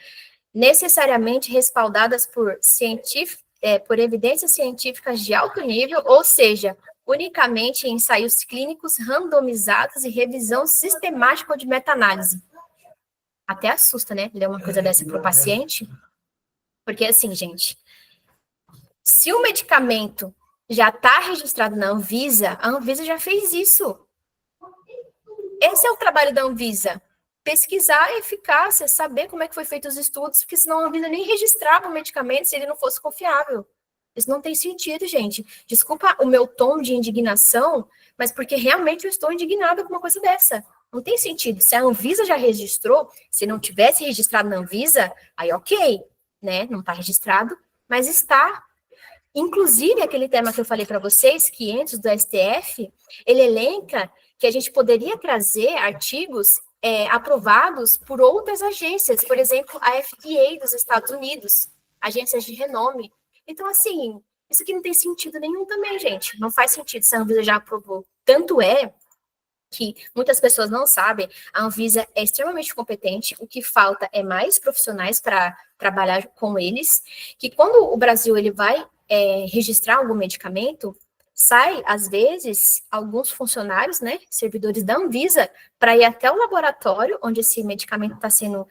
necessariamente respaldadas por evidências científicas de alto nível, ou seja, unicamente em ensaios clínicos randomizados e revisão sistemática de meta-análise. Até assusta, né, ler uma coisa dessa para o paciente, porque assim, gente, se o medicamento já está registrado na Anvisa, a Anvisa já fez isso. Esse é o trabalho da Anvisa, pesquisar a eficácia, saber como é que foi feito os estudos, porque senão a Anvisa nem registrava o medicamento se ele não fosse confiável. Isso não tem sentido, gente. Desculpa o meu tom de indignação, mas porque realmente eu estou indignada com uma coisa dessa. Não tem sentido. Se a Anvisa já registrou, se não tivesse registrado na Anvisa, aí ok, né? Não está registrado, mas está. Inclusive, aquele tema que eu falei para vocês, 500 do STF, ele elenca que a gente poderia trazer artigos aprovados por outras agências, por exemplo, a FDA dos Estados Unidos, agências de renome. Então, assim, isso aqui não tem sentido nenhum também, gente. Não faz sentido se a Anvisa já aprovou. Tanto é que muitas pessoas não sabem, a Anvisa é extremamente competente, o que falta é mais profissionais para trabalhar com eles, que quando o Brasil ele vai registrar algum medicamento, sai, às vezes, alguns funcionários, né, servidores da Anvisa, para ir até o laboratório onde esse medicamento está sendo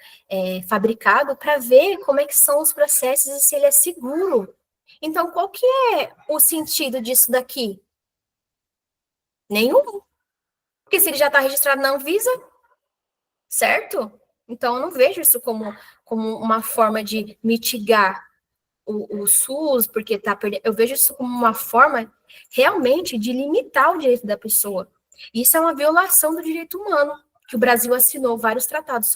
fabricado, para ver como é que são os processos e se ele é seguro. Então, qual que é o sentido disso daqui? Nenhum. Porque se ele já está registrado na Anvisa, certo? Então, eu não vejo isso como uma forma de mitigar o SUS, porque está perdendo. Eu vejo isso como uma forma realmente de limitar o direito da pessoa. Isso é uma violação do direito humano, que o Brasil assinou vários tratados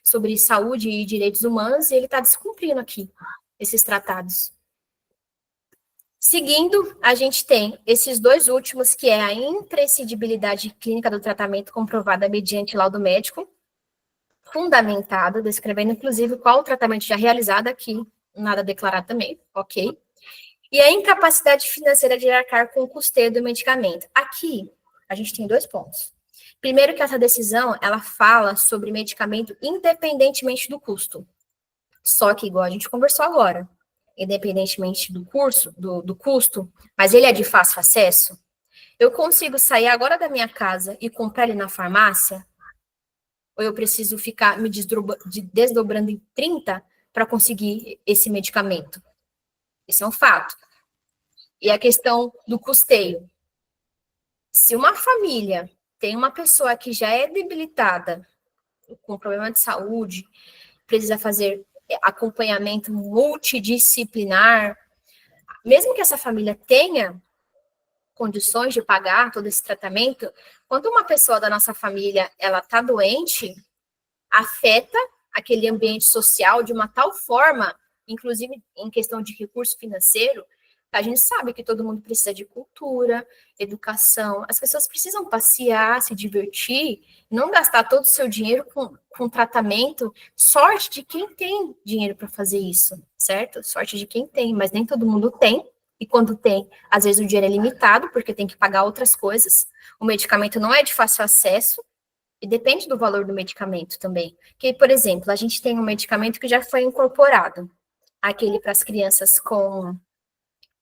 sobre saúde e direitos humanos, e ele está descumprindo aqui esses tratados. Seguindo, a gente tem esses dois últimos, que é a imprescindibilidade clínica do tratamento comprovada mediante laudo médico, fundamentado, descrevendo, inclusive, qual o tratamento já realizado aqui, nada declarado também, ok? E a incapacidade financeira de arcar com o custeio do medicamento. Aqui, a gente tem 2 pontos. Primeiro que essa decisão, ela fala sobre medicamento independentemente do custo. Só que, igual a gente conversou agora, independentemente do custo, mas ele é de fácil acesso, eu consigo sair agora da minha casa e comprar ele na farmácia? Ou eu preciso ficar me desdobrando em 30 para conseguir esse medicamento? Esse é um fato. E a questão do custeio. Se uma família tem uma pessoa que já é debilitada, com problema de saúde, precisa fazer acompanhamento multidisciplinar, mesmo que essa família tenha condições de pagar todo esse tratamento, quando uma pessoa da nossa família ela está doente, afeta aquele ambiente social de uma tal forma, inclusive em questão de recurso financeiro, a gente sabe que todo mundo precisa de cultura, educação, as pessoas precisam passear, se divertir, não gastar todo o seu dinheiro com tratamento. Sorte de quem tem dinheiro para fazer isso, certo? Sorte de quem tem, mas nem todo mundo tem, e quando tem, às vezes o dinheiro é limitado, porque tem que pagar outras coisas, o medicamento não é de fácil acesso, e depende do valor do medicamento também. Porque, por exemplo, a gente tem um medicamento que já foi incorporado, aquele para as crianças com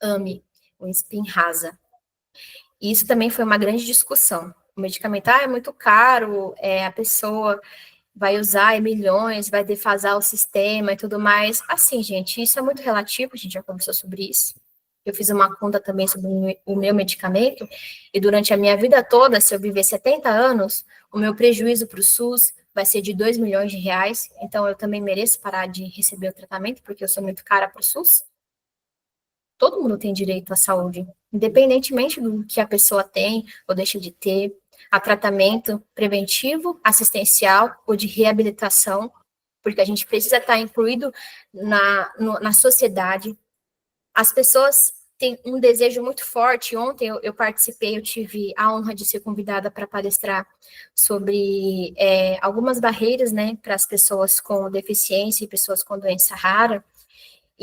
AME, o Spinraza. E isso também foi uma grande discussão. O medicamento é muito caro, a pessoa vai usar milhões, vai defasar o sistema e tudo mais. Assim, gente, isso é muito relativo, a gente já conversou sobre isso. Eu fiz uma conta também sobre o meu medicamento, e durante a minha vida toda, se eu viver 70 anos, o meu prejuízo para o SUS vai ser de 2 milhões de reais, então eu também mereço parar de receber o tratamento, porque eu sou muito cara para o SUS. Todo mundo tem direito à saúde, independentemente do que a pessoa tem ou deixa de ter, a tratamento preventivo, assistencial ou de reabilitação, porque a gente precisa estar incluído na sociedade. As pessoas têm um desejo muito forte. Ontem eu participei, eu tive a honra de ser convidada para palestrar sobre algumas barreiras, né, para as pessoas com deficiência e pessoas com doença rara.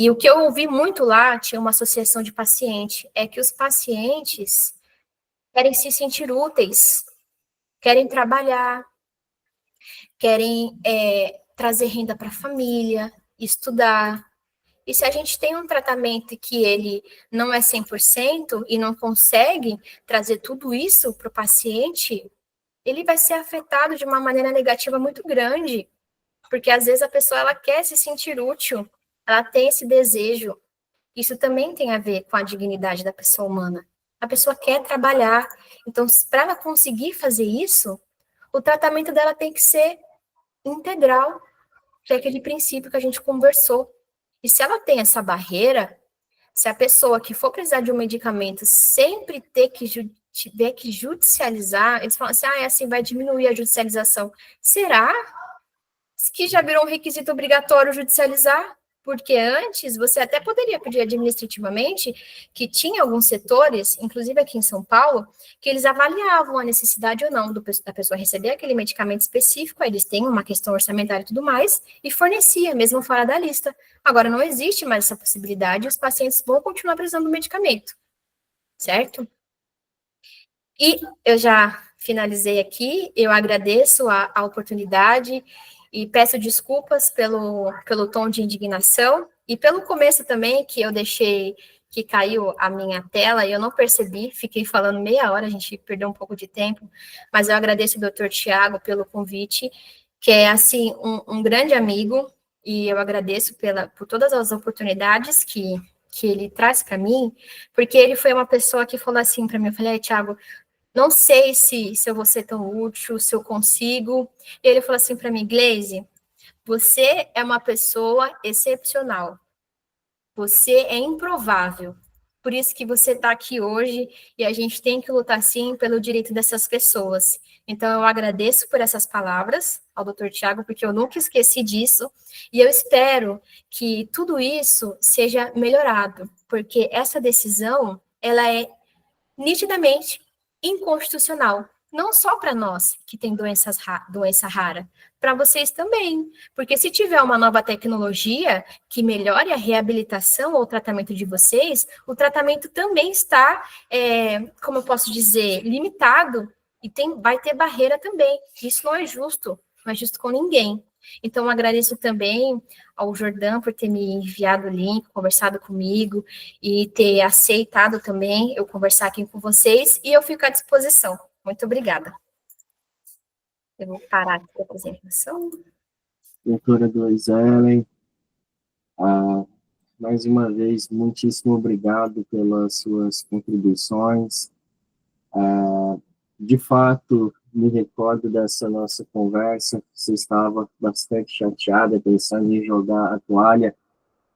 E o que eu ouvi muito lá, tinha uma associação de pacientes, é que os pacientes querem se sentir úteis, querem trabalhar, querem trazer renda para a família, estudar. E se a gente tem um tratamento que ele não é 100% e não consegue trazer tudo isso para o paciente, ele vai ser afetado de uma maneira negativa muito grande, porque às vezes a pessoa ela quer se sentir útil, ela tem esse desejo. Isso também tem a ver com a dignidade da pessoa humana. A pessoa quer trabalhar, então para ela conseguir fazer isso, o tratamento dela tem que ser integral daquele princípio que a gente conversou. E se ela tem essa barreira, se a pessoa que for precisar de um medicamento sempre tiver que judicializar, eles falam assim, é assim, vai diminuir a judicialização. Será que já virou um requisito obrigatório judicializar? Porque antes você até poderia pedir administrativamente, que tinha alguns setores, inclusive aqui em São Paulo, que eles avaliavam a necessidade ou não da pessoa receber aquele medicamento específico, aí eles têm uma questão orçamentária e tudo mais, e fornecia, mesmo fora da lista. Agora não existe mais essa possibilidade, e os pacientes vão continuar precisando do medicamento, certo? E eu já finalizei aqui, eu agradeço a oportunidade e peço desculpas pelo tom de indignação e pelo começo também, que eu deixei que caiu a minha tela e eu não percebi, fiquei falando meia hora, a gente perdeu um pouco de tempo, mas eu agradeço o doutor Tiago pelo convite, que é, assim, um grande amigo, e eu agradeço por todas as oportunidades que ele traz para mim, porque ele foi uma pessoa que falou assim para mim, eu falei, Tiago, não sei se eu vou ser tão útil, se eu consigo. E ele falou assim para mim, Gleise, você é uma pessoa excepcional. Você é improvável. Por isso que você está aqui hoje e a gente tem que lutar, sim, pelo direito dessas pessoas. Então, eu agradeço por essas palavras ao doutor Tiago, porque eu nunca esqueci disso. E eu espero que tudo isso seja melhorado, porque essa decisão, ela é nitidamente inconstitucional. Não só para nós, que tem doença rara, para vocês também. Porque se tiver uma nova tecnologia que melhore a reabilitação ou o tratamento de vocês, o tratamento também está, como eu posso dizer, limitado e vai ter barreira também. Isso não é justo com ninguém. Então, agradeço também ao Jordão por ter me enviado o link, conversado comigo e ter aceitado também eu conversar aqui com vocês, e eu fico à disposição. Muito obrigada. Eu vou parar aqui a apresentação. Doutora Gleiselen, mais uma vez, muitíssimo obrigado pelas suas contribuições. De fato, me recordo dessa nossa conversa, você estava bastante chateada, pensando em jogar a toalha,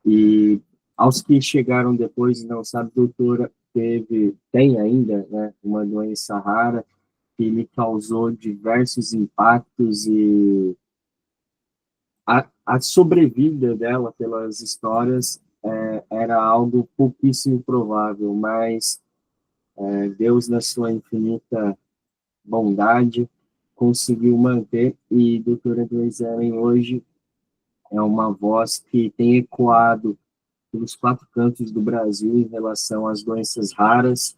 e aos que chegaram depois e não sabem, doutora, tem ainda, né, uma doença rara que lhe causou diversos impactos e a sobrevida dela pelas histórias era algo pouquíssimo provável, mas Deus, na sua infinita bondade, conseguiu manter, e a doutora Gleiselen hoje é uma voz que tem ecoado pelos 4 cantos do Brasil em relação às doenças raras,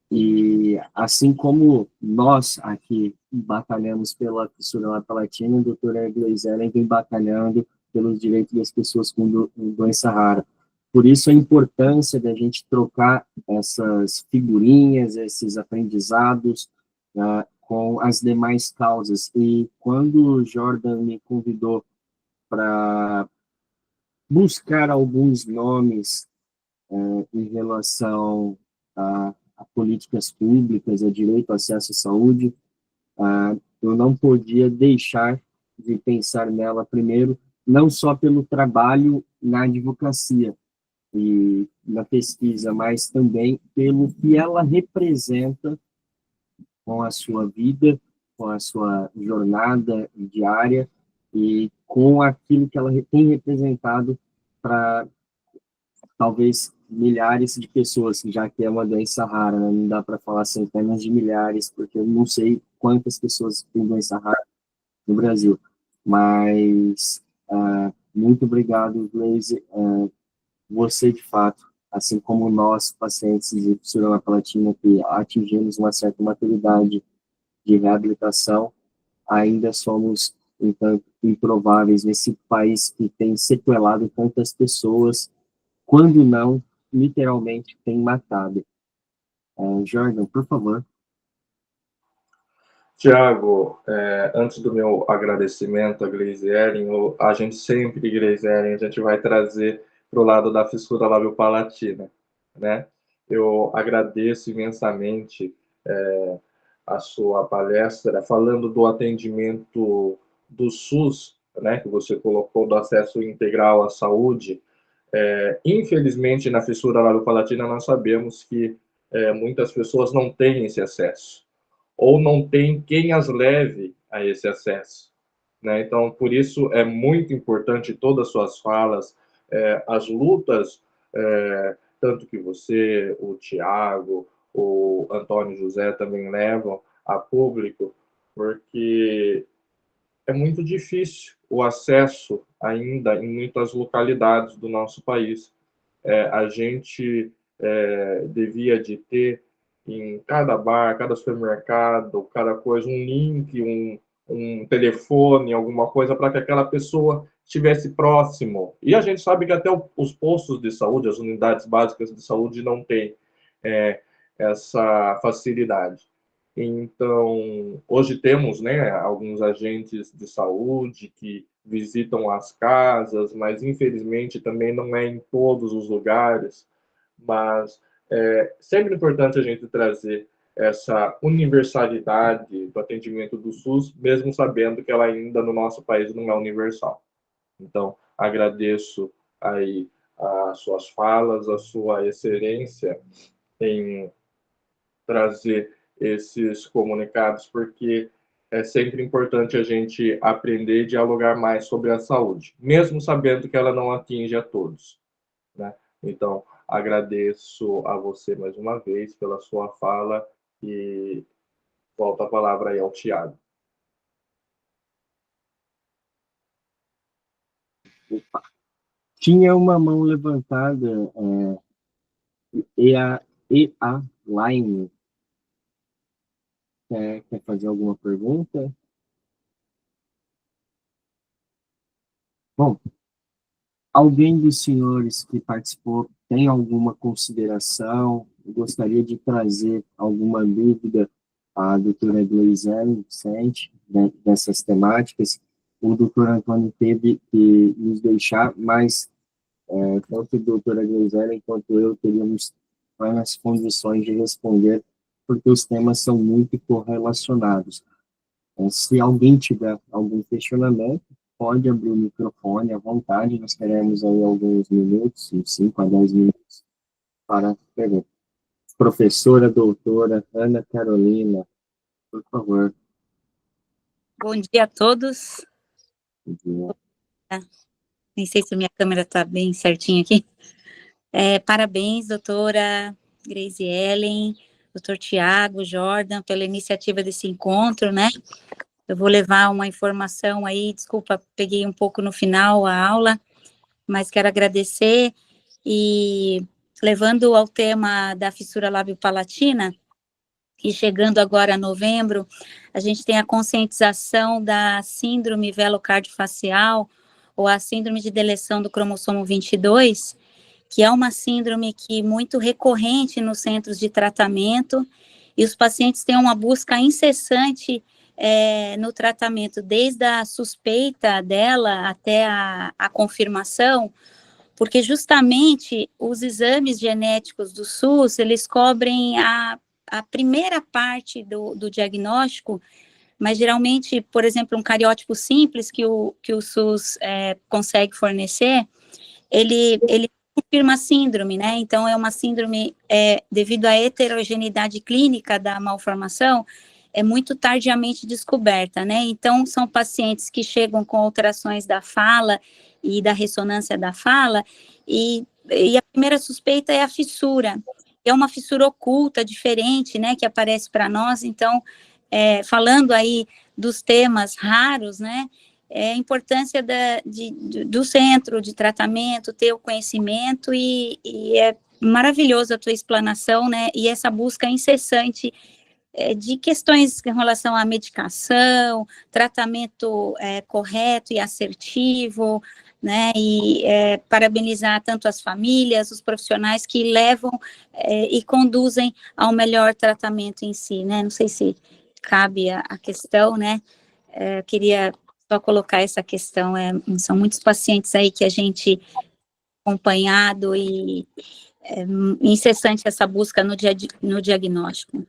e assim como nós aqui batalhamos pela fissura palatina, a doutora Gleiselen vem batalhando pelos direitos das pessoas com doença rara. Por isso a importância da gente trocar essas figurinhas, esses aprendizados com as demais causas. E quando o Jordan me convidou para buscar alguns nomes em relação a políticas públicas, a direito ao acesso à saúde, eu não podia deixar de pensar nela primeiro, não só pelo trabalho na advocacia e na pesquisa, mas também pelo que ela representa com a sua vida, com a sua jornada diária e com aquilo que ela tem representado para talvez milhares de pessoas, já que é uma doença rara, né? Não dá para falar centenas de milhares, porque eu não sei quantas pessoas têm doença rara no Brasil. Mas muito obrigado, Gleise. Você, de fato, assim como nós, pacientes de fissura palatina, que atingimos uma certa maturidade de reabilitação, ainda somos, então, improváveis nesse país que tem sequelado tantas pessoas, quando não, literalmente, tem matado. Jordan, por favor. Tiago, antes do meu agradecimento a Gleiselen, a gente sempre, Gleiselen, a gente vai trazer para o lado da fissura labiopalatina, né? Eu agradeço imensamente a sua palestra, falando do atendimento do SUS, né, que você colocou, do acesso integral à saúde, infelizmente, na fissura lábio-palatina, nós sabemos que muitas pessoas não têm esse acesso, ou não tem quem as leve a esse acesso, né? Então, por isso, é muito importante todas as suas falas, as lutas, tanto que você, o Tiago, o Antônio José também levam a público, porque é muito difícil o acesso ainda em muitas localidades do nosso país. A gente devia de ter em cada bar, cada supermercado, cada coisa, um link, um telefone, alguma coisa para que aquela pessoa estivesse próximo. E a gente sabe que até os postos de saúde, as unidades básicas de saúde não têm essa facilidade. Então, hoje temos, né, alguns agentes de saúde que visitam as casas, mas infelizmente também não é em todos os lugares. Mas é sempre importante a gente trazer essa universalidade do atendimento do SUS, mesmo sabendo que ela ainda no nosso país não é universal. Então, agradeço aí as suas falas, a sua excelência em trazer esses comunicados, porque é sempre importante a gente aprender e dialogar mais sobre a saúde, mesmo sabendo que ela não atinge a todos, né? Então, agradeço a você mais uma vez pela sua fala e volto a palavra aí ao Tiago. Tinha uma mão levantada, EA Line. Quer fazer alguma pergunta? Bom, alguém dos senhores que participou tem alguma consideração? Gostaria de trazer alguma dúvida à doutora Gleizane Vicente dessas temáticas? O doutor Antônio teve que nos deixar, mas tanto a doutora Gleizane quanto eu teríamos plenas condições de responder, porque os temas são muito correlacionados. Se alguém tiver algum questionamento, pode abrir o microfone à vontade, nós teremos aí alguns minutos, uns 5 a 10 minutos, para perguntar. Professora, doutora Ana Carolina, por favor. Bom dia a todos. Bom dia. Nem sei se a minha câmera está bem certinha aqui. Parabéns, doutora Grace Ellen, doutor Tiago, Jordan, pela iniciativa desse encontro, né? Eu vou levar uma informação aí, desculpa, peguei um pouco no final a aula, mas quero agradecer e levando ao tema da fissura lábio-palatina, e chegando agora a novembro, a gente tem a conscientização da síndrome velocardifacial, ou a síndrome de deleção do cromossomo 22, que é uma síndrome que muito recorrente nos centros de tratamento, e os pacientes têm uma busca incessante no tratamento, desde a suspeita dela até a confirmação, porque justamente os exames genéticos do SUS, eles cobrem a primeira parte do diagnóstico, mas geralmente, por exemplo, um cariótipo simples que o SUS consegue fornecer, ele confirma a síndrome, né? Então, é uma síndrome, devido à heterogeneidade clínica da malformação, é muito tardiamente descoberta, né? Então, são pacientes que chegam com alterações da fala e da ressonância da fala, e a primeira suspeita é a fissura. É uma fissura oculta, diferente, né, que aparece para nós. Então, falando aí dos temas raros, né, a importância do centro de tratamento, ter o conhecimento, e é maravilhosa a tua explanação, né, e essa busca incessante de questões em relação à medicação, tratamento correto e assertivo, né, e parabenizar tanto as famílias, os profissionais que levam e conduzem ao melhor tratamento em si, né, não sei se cabe a questão, né, queria só colocar essa questão, são muitos pacientes aí que a gente acompanhado e incessante essa busca no diagnóstico.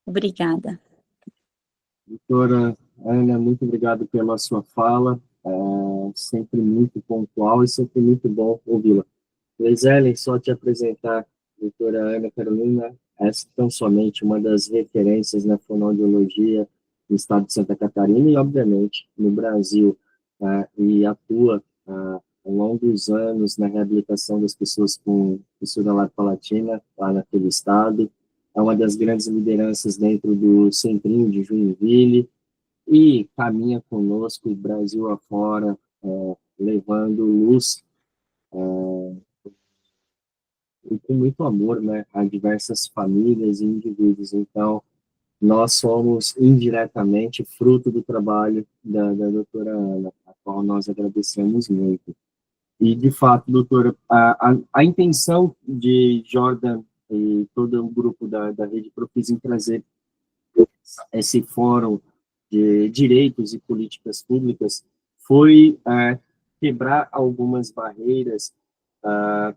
Obrigada. Doutora Ana, muito obrigado pela sua fala, sempre muito pontual e sempre muito bom ouvi-la. Gisele, só te apresentar, doutora Ana Carolina, é tão somente uma das referências na fonoaudiologia no estado de Santa Catarina e, obviamente, no Brasil, e atua ao longo dos anos na reabilitação das pessoas com fissura lato-palatina lá naquele estado. É uma das grandes lideranças dentro do Centrinho de Joinville e caminha conosco Brasil afora, levando luz e com muito amor, né, a diversas famílias e indivíduos. Então, nós somos indiretamente fruto do trabalho da doutora Ana, a qual nós agradecemos muito. E, de fato, doutora, a intenção de Jordan e todo o grupo da Rede Profis em trazer esse fórum de direitos e políticas públicas foi quebrar algumas barreiras.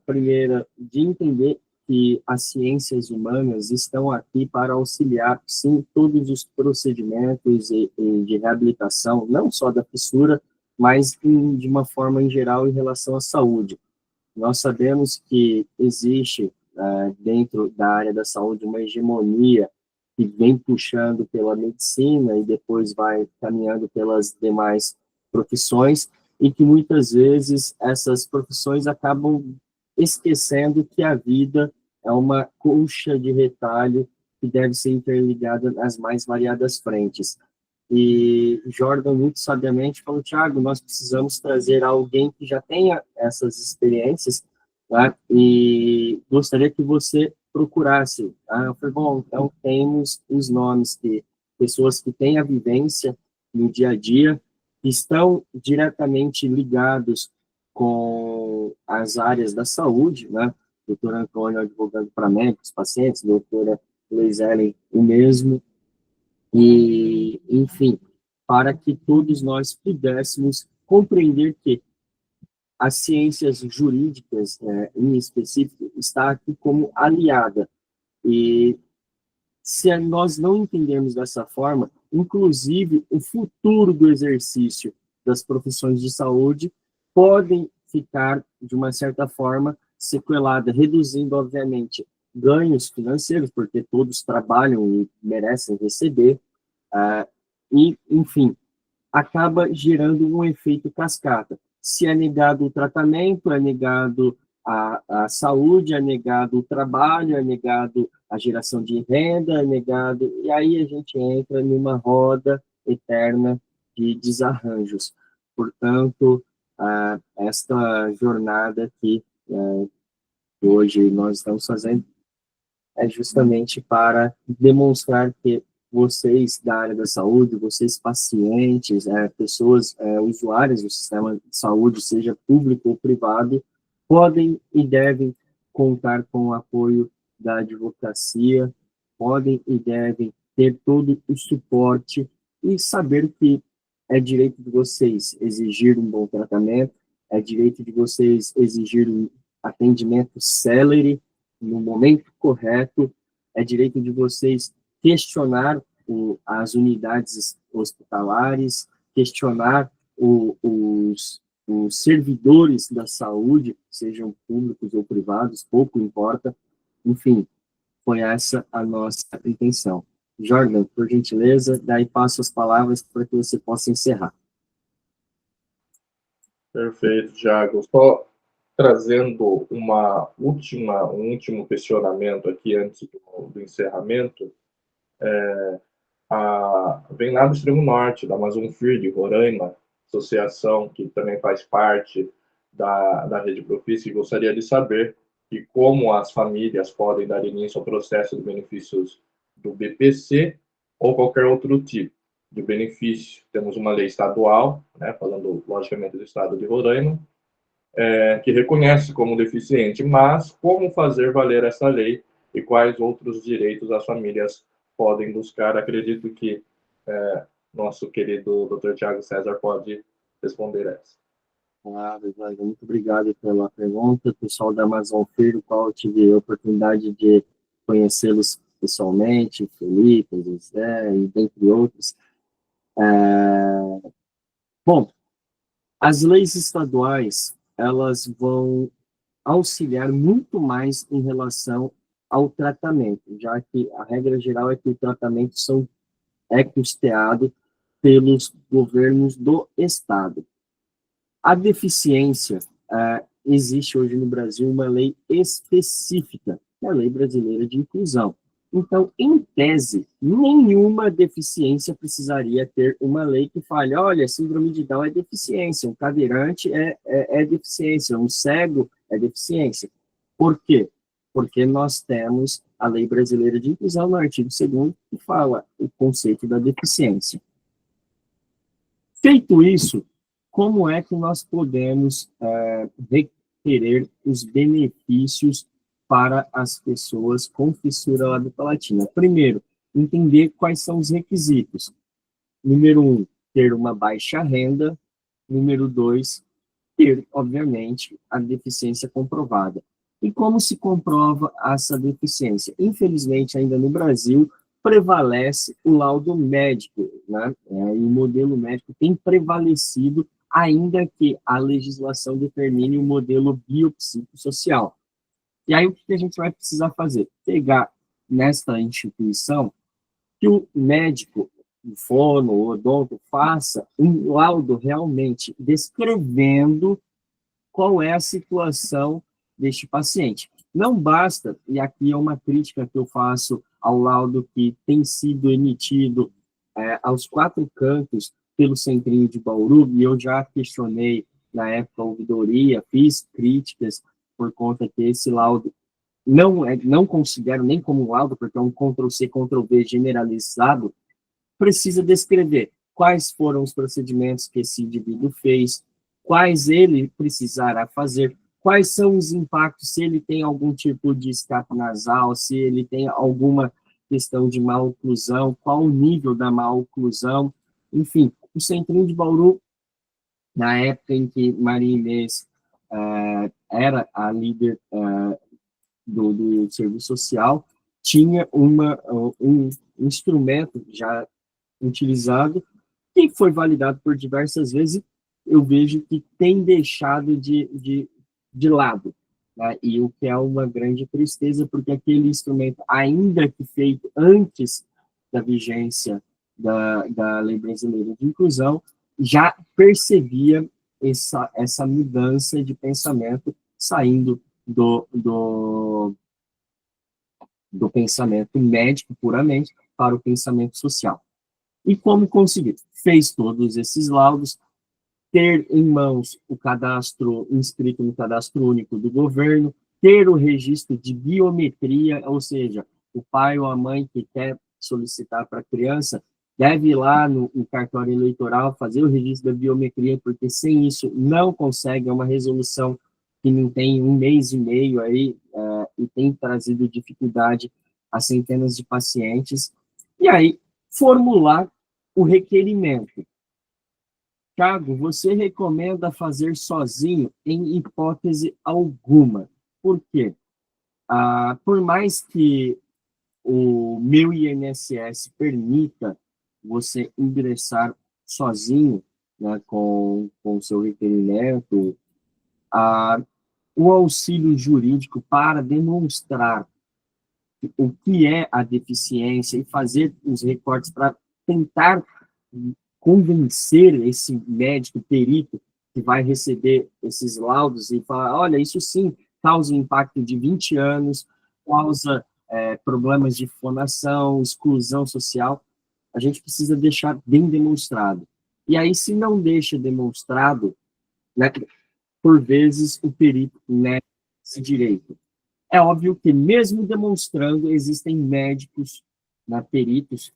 Primeira, de entender que as ciências humanas estão aqui para auxiliar, sim, todos os procedimentos de reabilitação, não só da fissura, mas de uma forma em geral em relação à saúde. Nós sabemos que existe dentro da área da saúde uma hegemonia que vem puxando pela medicina e depois vai caminhando pelas demais profissões, e que muitas vezes essas profissões acabam esquecendo que a vida é uma colcha de retalho que deve ser interligada nas mais variadas frentes. E Jordan, muito sabiamente, falou: Thiago, nós precisamos trazer alguém que já tenha essas experiências, tá? E gostaria que você procurasse. Eu falei: bom, então temos os nomes de pessoas que têm a vivência no dia a dia, que estão diretamente ligados com as áreas da saúde, né? Doutor Antônio advogando para médicos, pacientes, doutora Leiselen, o mesmo, e, enfim, para que todos nós pudéssemos compreender que as ciências jurídicas, em específico, está aqui como aliada. E se nós não entendermos dessa forma, inclusive o futuro do exercício das profissões de saúde podem ficar, de uma certa forma, sequelada, reduzindo, obviamente, ganhos financeiros, porque todos trabalham e merecem receber, e, enfim, acaba gerando um efeito cascata. Se é negado o tratamento, é negado a saúde, é negado o trabalho, é negado a geração de renda, é negado... E aí a gente entra numa roda eterna de desarranjos. Portanto, esta jornada que hoje nós estamos fazendo é justamente para demonstrar que vocês da área da saúde, vocês pacientes, pessoas usuárias do sistema de saúde, seja público ou privado, podem e devem contar com o apoio da advocacia, podem e devem ter todo o suporte e saber que é direito de vocês exigir um bom tratamento, é direito de vocês exigir um atendimento célere, no momento correto, é direito de vocês questionar as unidades hospitalares, questionar os servidores da saúde, sejam públicos ou privados, pouco importa. Enfim, foi essa a nossa intenção. Jordan, por gentileza, daí passo as palavras para que você possa encerrar. Perfeito, Thiago. Só trazendo um último questionamento aqui antes do encerramento. Vem lá do extremo norte, da Amazon Free, de Roraima, associação que também faz parte da Rede Profis, e gostaria de saber e como as famílias podem dar início ao processo de benefícios do BPC ou qualquer outro tipo de benefício. Temos uma lei estadual, né, falando logicamente do estado de Roraima, que reconhece como deficiente, mas como fazer valer essa lei e quais outros direitos as famílias podem buscar? Acredito que nosso querido Dr. Thiago César pode responder essa. Muito obrigado pela pergunta. Pessoal da Amazon Free, o qual eu tive a oportunidade de conhecê-los pessoalmente, Felipe, José, e dentre outros. Bom, as leis estaduais, elas vão auxiliar muito mais em relação ao tratamento, já que a regra geral é que o tratamento é custeado pelos governos do Estado. A deficiência, existe hoje no Brasil uma lei específica, que é a Lei Brasileira de Inclusão. Então, em tese, nenhuma deficiência precisaria ter uma lei que fale, olha, síndrome de Down é deficiência, um cadeirante é deficiência, um cego é deficiência. Por quê? Porque nós temos a Lei Brasileira de Inclusão, no artigo 2º, que fala o conceito da deficiência. Feito isso, como é que nós podemos requerer os benefícios para as pessoas com fissura labiopalatina? Primeiro, entender quais são os requisitos. Número 1, ter uma baixa renda. Número 2, ter, obviamente, a deficiência comprovada. E como se comprova essa deficiência? Infelizmente, ainda no Brasil, prevalece o laudo médico, né? E o modelo médico tem prevalecido, ainda que a legislação determine o modelo biopsicossocial. E aí, o que a gente vai precisar fazer? Pegar nesta instituição que o médico, o fono, o odonto, faça um laudo realmente descrevendo qual é a situação deste paciente. Não basta, e aqui é uma crítica que eu faço ao laudo que tem sido emitido aos 4 cantos pelo Centrinho de Bauru, e eu já questionei na época a ouvidoria, fiz críticas por conta que esse laudo não considero nem como um laudo, porque é um Ctrl-C, Ctrl-V generalizado, precisa descrever quais foram os procedimentos que esse indivíduo fez, quais ele precisará fazer, quais são os impactos, se ele tem algum tipo de escape nasal, se ele tem alguma questão de maloclusão, qual o nível da maloclusão, enfim. O Centrinho de Bauru, na época em que Maria Inês era a líder do serviço social, tinha um instrumento já utilizado, que foi validado por diversas vezes, eu vejo que tem deixado de lado, né? E o que é uma grande tristeza, porque aquele instrumento, ainda que feito antes da vigência da Lei Brasileira de Inclusão, já percebia essa mudança de pensamento, saindo do pensamento médico puramente para o pensamento social. E como conseguir? Fez todos esses laudos, ter em mãos o cadastro inscrito no cadastro único do governo, ter o registro de biometria, ou seja, o pai ou a mãe que quer solicitar para a criança deve ir lá no cartório eleitoral fazer o registro da biometria, porque sem isso não consegue, é uma resolução que não tem 1 mês e meio aí, e tem trazido dificuldade a centenas de pacientes. E aí, formular o requerimento. Thiago, você recomenda fazer sozinho? Em hipótese alguma. Por quê? Por mais que o meu INSS permita você ingressar sozinho, né, com o seu requerimento, o auxílio jurídico para demonstrar o que é a deficiência e fazer os recortes para tentar convencer esse médico perito que vai receber esses laudos e falar, olha, isso sim causa impacto de 20 anos, causa problemas de fonação, exclusão social, a gente precisa deixar bem demonstrado. E aí, se não deixa demonstrado, né, por vezes o perito nega esse direito. É óbvio que, mesmo demonstrando, existem médicos, peritos,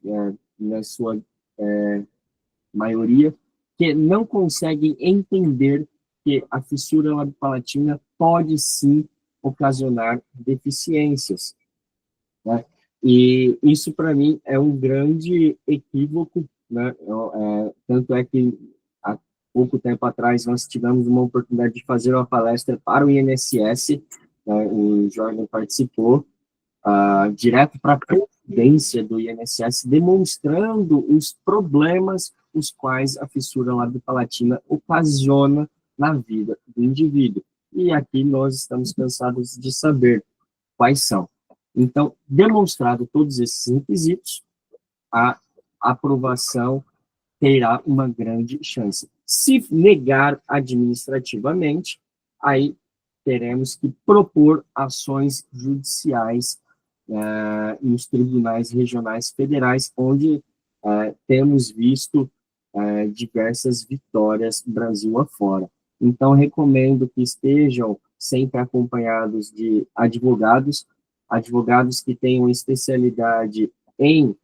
na sua maioria, que não conseguem entender que a fissura labiopalatina pode, sim, ocasionar deficiências, né? E isso, para mim, é um grande equívoco, né? Tanto é que, há pouco tempo atrás, nós tivemos uma oportunidade de fazer uma palestra para o INSS, né? O Jordan participou, direto para a presidência do INSS, demonstrando os problemas os quais a fissura lábio-palatina ocasiona na vida do indivíduo. E aqui nós estamos cansados de saber quais são. Então, demonstrado todos esses requisitos, a aprovação terá uma grande chance. Se negar administrativamente, aí teremos que propor ações judiciais nos tribunais regionais federais, onde temos visto diversas vitórias Brasil afora. Então, recomendo que estejam sempre acompanhados de advogados que tenham especialidade em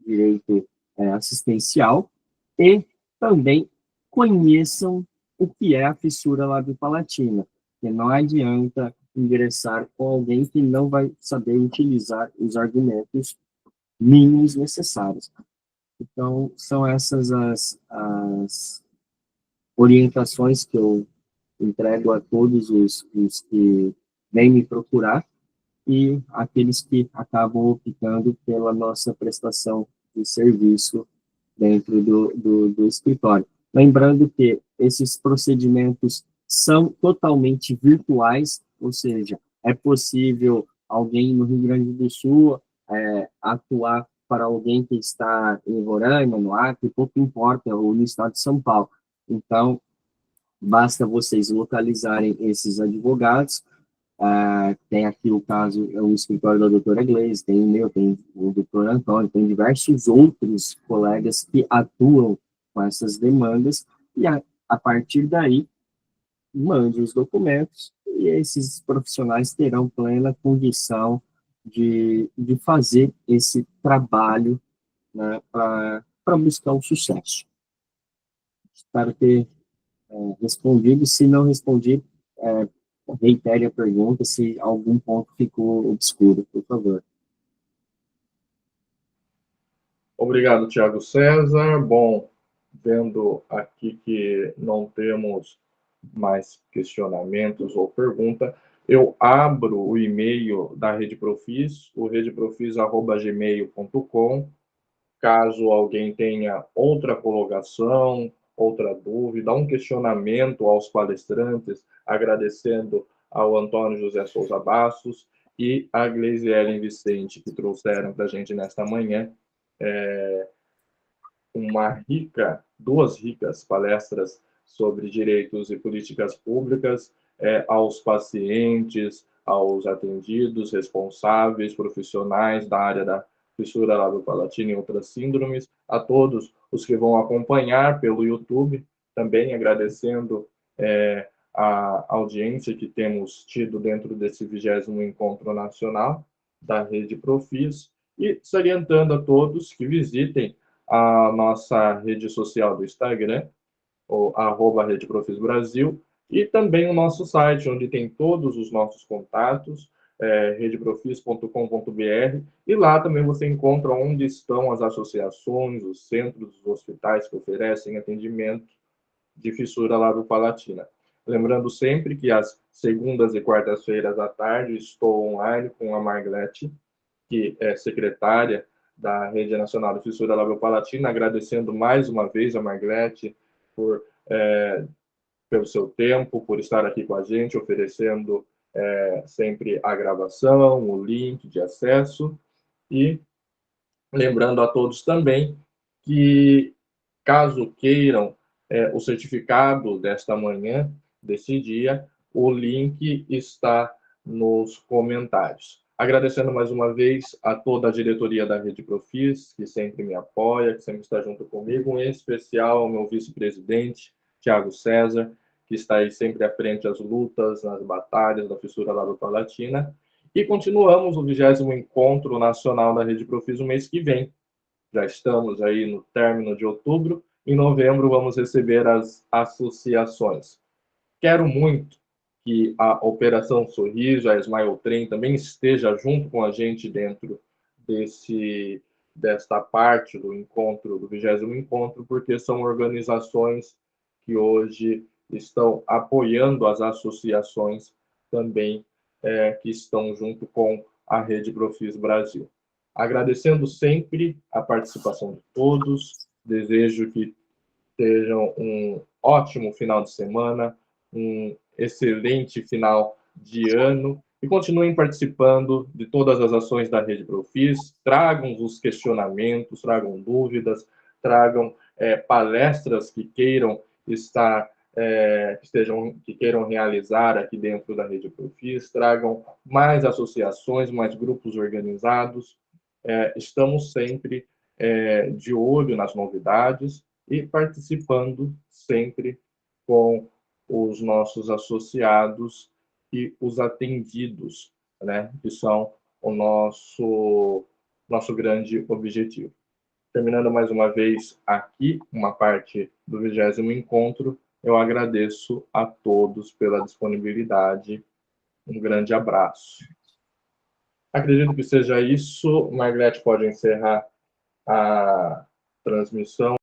direito assistencial e também conheçam o que é a fissura lábio-palatina, porque não adianta ingressar com alguém que não vai saber utilizar os argumentos mínimos necessários. Então, são essas as orientações que eu entrego a todos os que vêm me procurar e aqueles que acabam optando pela nossa prestação de serviço dentro do escritório. Lembrando que esses procedimentos são totalmente virtuais, ou seja, é possível alguém no Rio Grande do Sul atuar para alguém que está em Roraima, no Acre, pouco importa, ou no estado de São Paulo. Então, basta vocês localizarem esses advogados. Tem aqui o caso, o escritório da doutora Gleise, tem o meu, tem o doutor Antônio, tem diversos outros colegas que atuam com essas demandas, e a partir daí, mande os documentos, e esses profissionais terão plena condição de fazer esse trabalho, né, para buscar o sucesso. Espero ter respondido. Se não respondi, reitere a pergunta, se algum ponto ficou obscuro, por favor. Obrigado, Tiago César. Bom, vendo aqui que não temos mais questionamentos ou pergunta, eu abro o e-mail da Rede Profis, o redeprofis@gmail.com. Caso alguém tenha outra colocação, outra dúvida, um questionamento aos palestrantes, agradecendo ao Antônio José Souza Bastos e a Gleise Ellen Vicente, que trouxeram para a gente nesta manhã duas ricas palestras sobre direitos e políticas públicas aos pacientes, aos atendidos, responsáveis, profissionais da área da fissura lábio-palatina e outras síndromes, a todos os que vão acompanhar pelo YouTube, também agradecendo a audiência que temos tido dentro desse 20º Encontro Nacional da Rede Profis, e salientando a todos que visitem a nossa rede social do Instagram, o @RedeProfisBrasil, e também o nosso site, onde tem todos os nossos contatos, redeprofis.com.br, e lá também você encontra onde estão as associações, os centros, os hospitais que oferecem atendimento de fissura lábio-palatina. Lembrando sempre que às segundas e quartas-feiras à tarde estou online com a Marglete, que é secretária da Rede Nacional de Fissura Lábio-Palatina, agradecendo mais uma vez a Marglete pelo seu tempo, por estar aqui com a gente, oferecendo sempre a gravação, o link de acesso, e lembrando a todos também que, caso queiram o certificado desta manhã, desse dia, o link está nos comentários. Agradecendo mais uma vez a toda a diretoria da Rede Profis, que sempre me apoia, que sempre está junto comigo, em especial ao meu vice-presidente, Tiago César, que está aí sempre à frente às lutas, nas batalhas da fissura lábio-palatina. E continuamos o 20º Encontro Nacional da Rede Profis no mês que vem. Já estamos aí no término de outubro. Em novembro, vamos receber as associações. Quero muito que a Operação Sorriso, a Smile Train, também esteja junto com a gente dentro desta parte do encontro, do 20º Encontro, porque são organizações que hoje estão apoiando as associações também que estão junto com a Rede Profis Brasil. Agradecendo sempre a participação de todos, desejo que tenham um ótimo final de semana, um excelente final de ano, e continuem participando de todas as ações da Rede Profis, tragam os questionamentos, tragam dúvidas, tragam palestras que queiram estar, que queiram realizar aqui dentro da Rede Profis, tragam mais associações, mais grupos organizados. Estamos sempre de olho nas novidades e participando sempre com os nossos associados e os atendidos, né, que são o nosso grande objetivo. Terminando mais uma vez aqui uma parte do 20º encontro, eu agradeço a todos pela disponibilidade. Um grande abraço. Acredito que seja isso. Margarete pode encerrar a transmissão.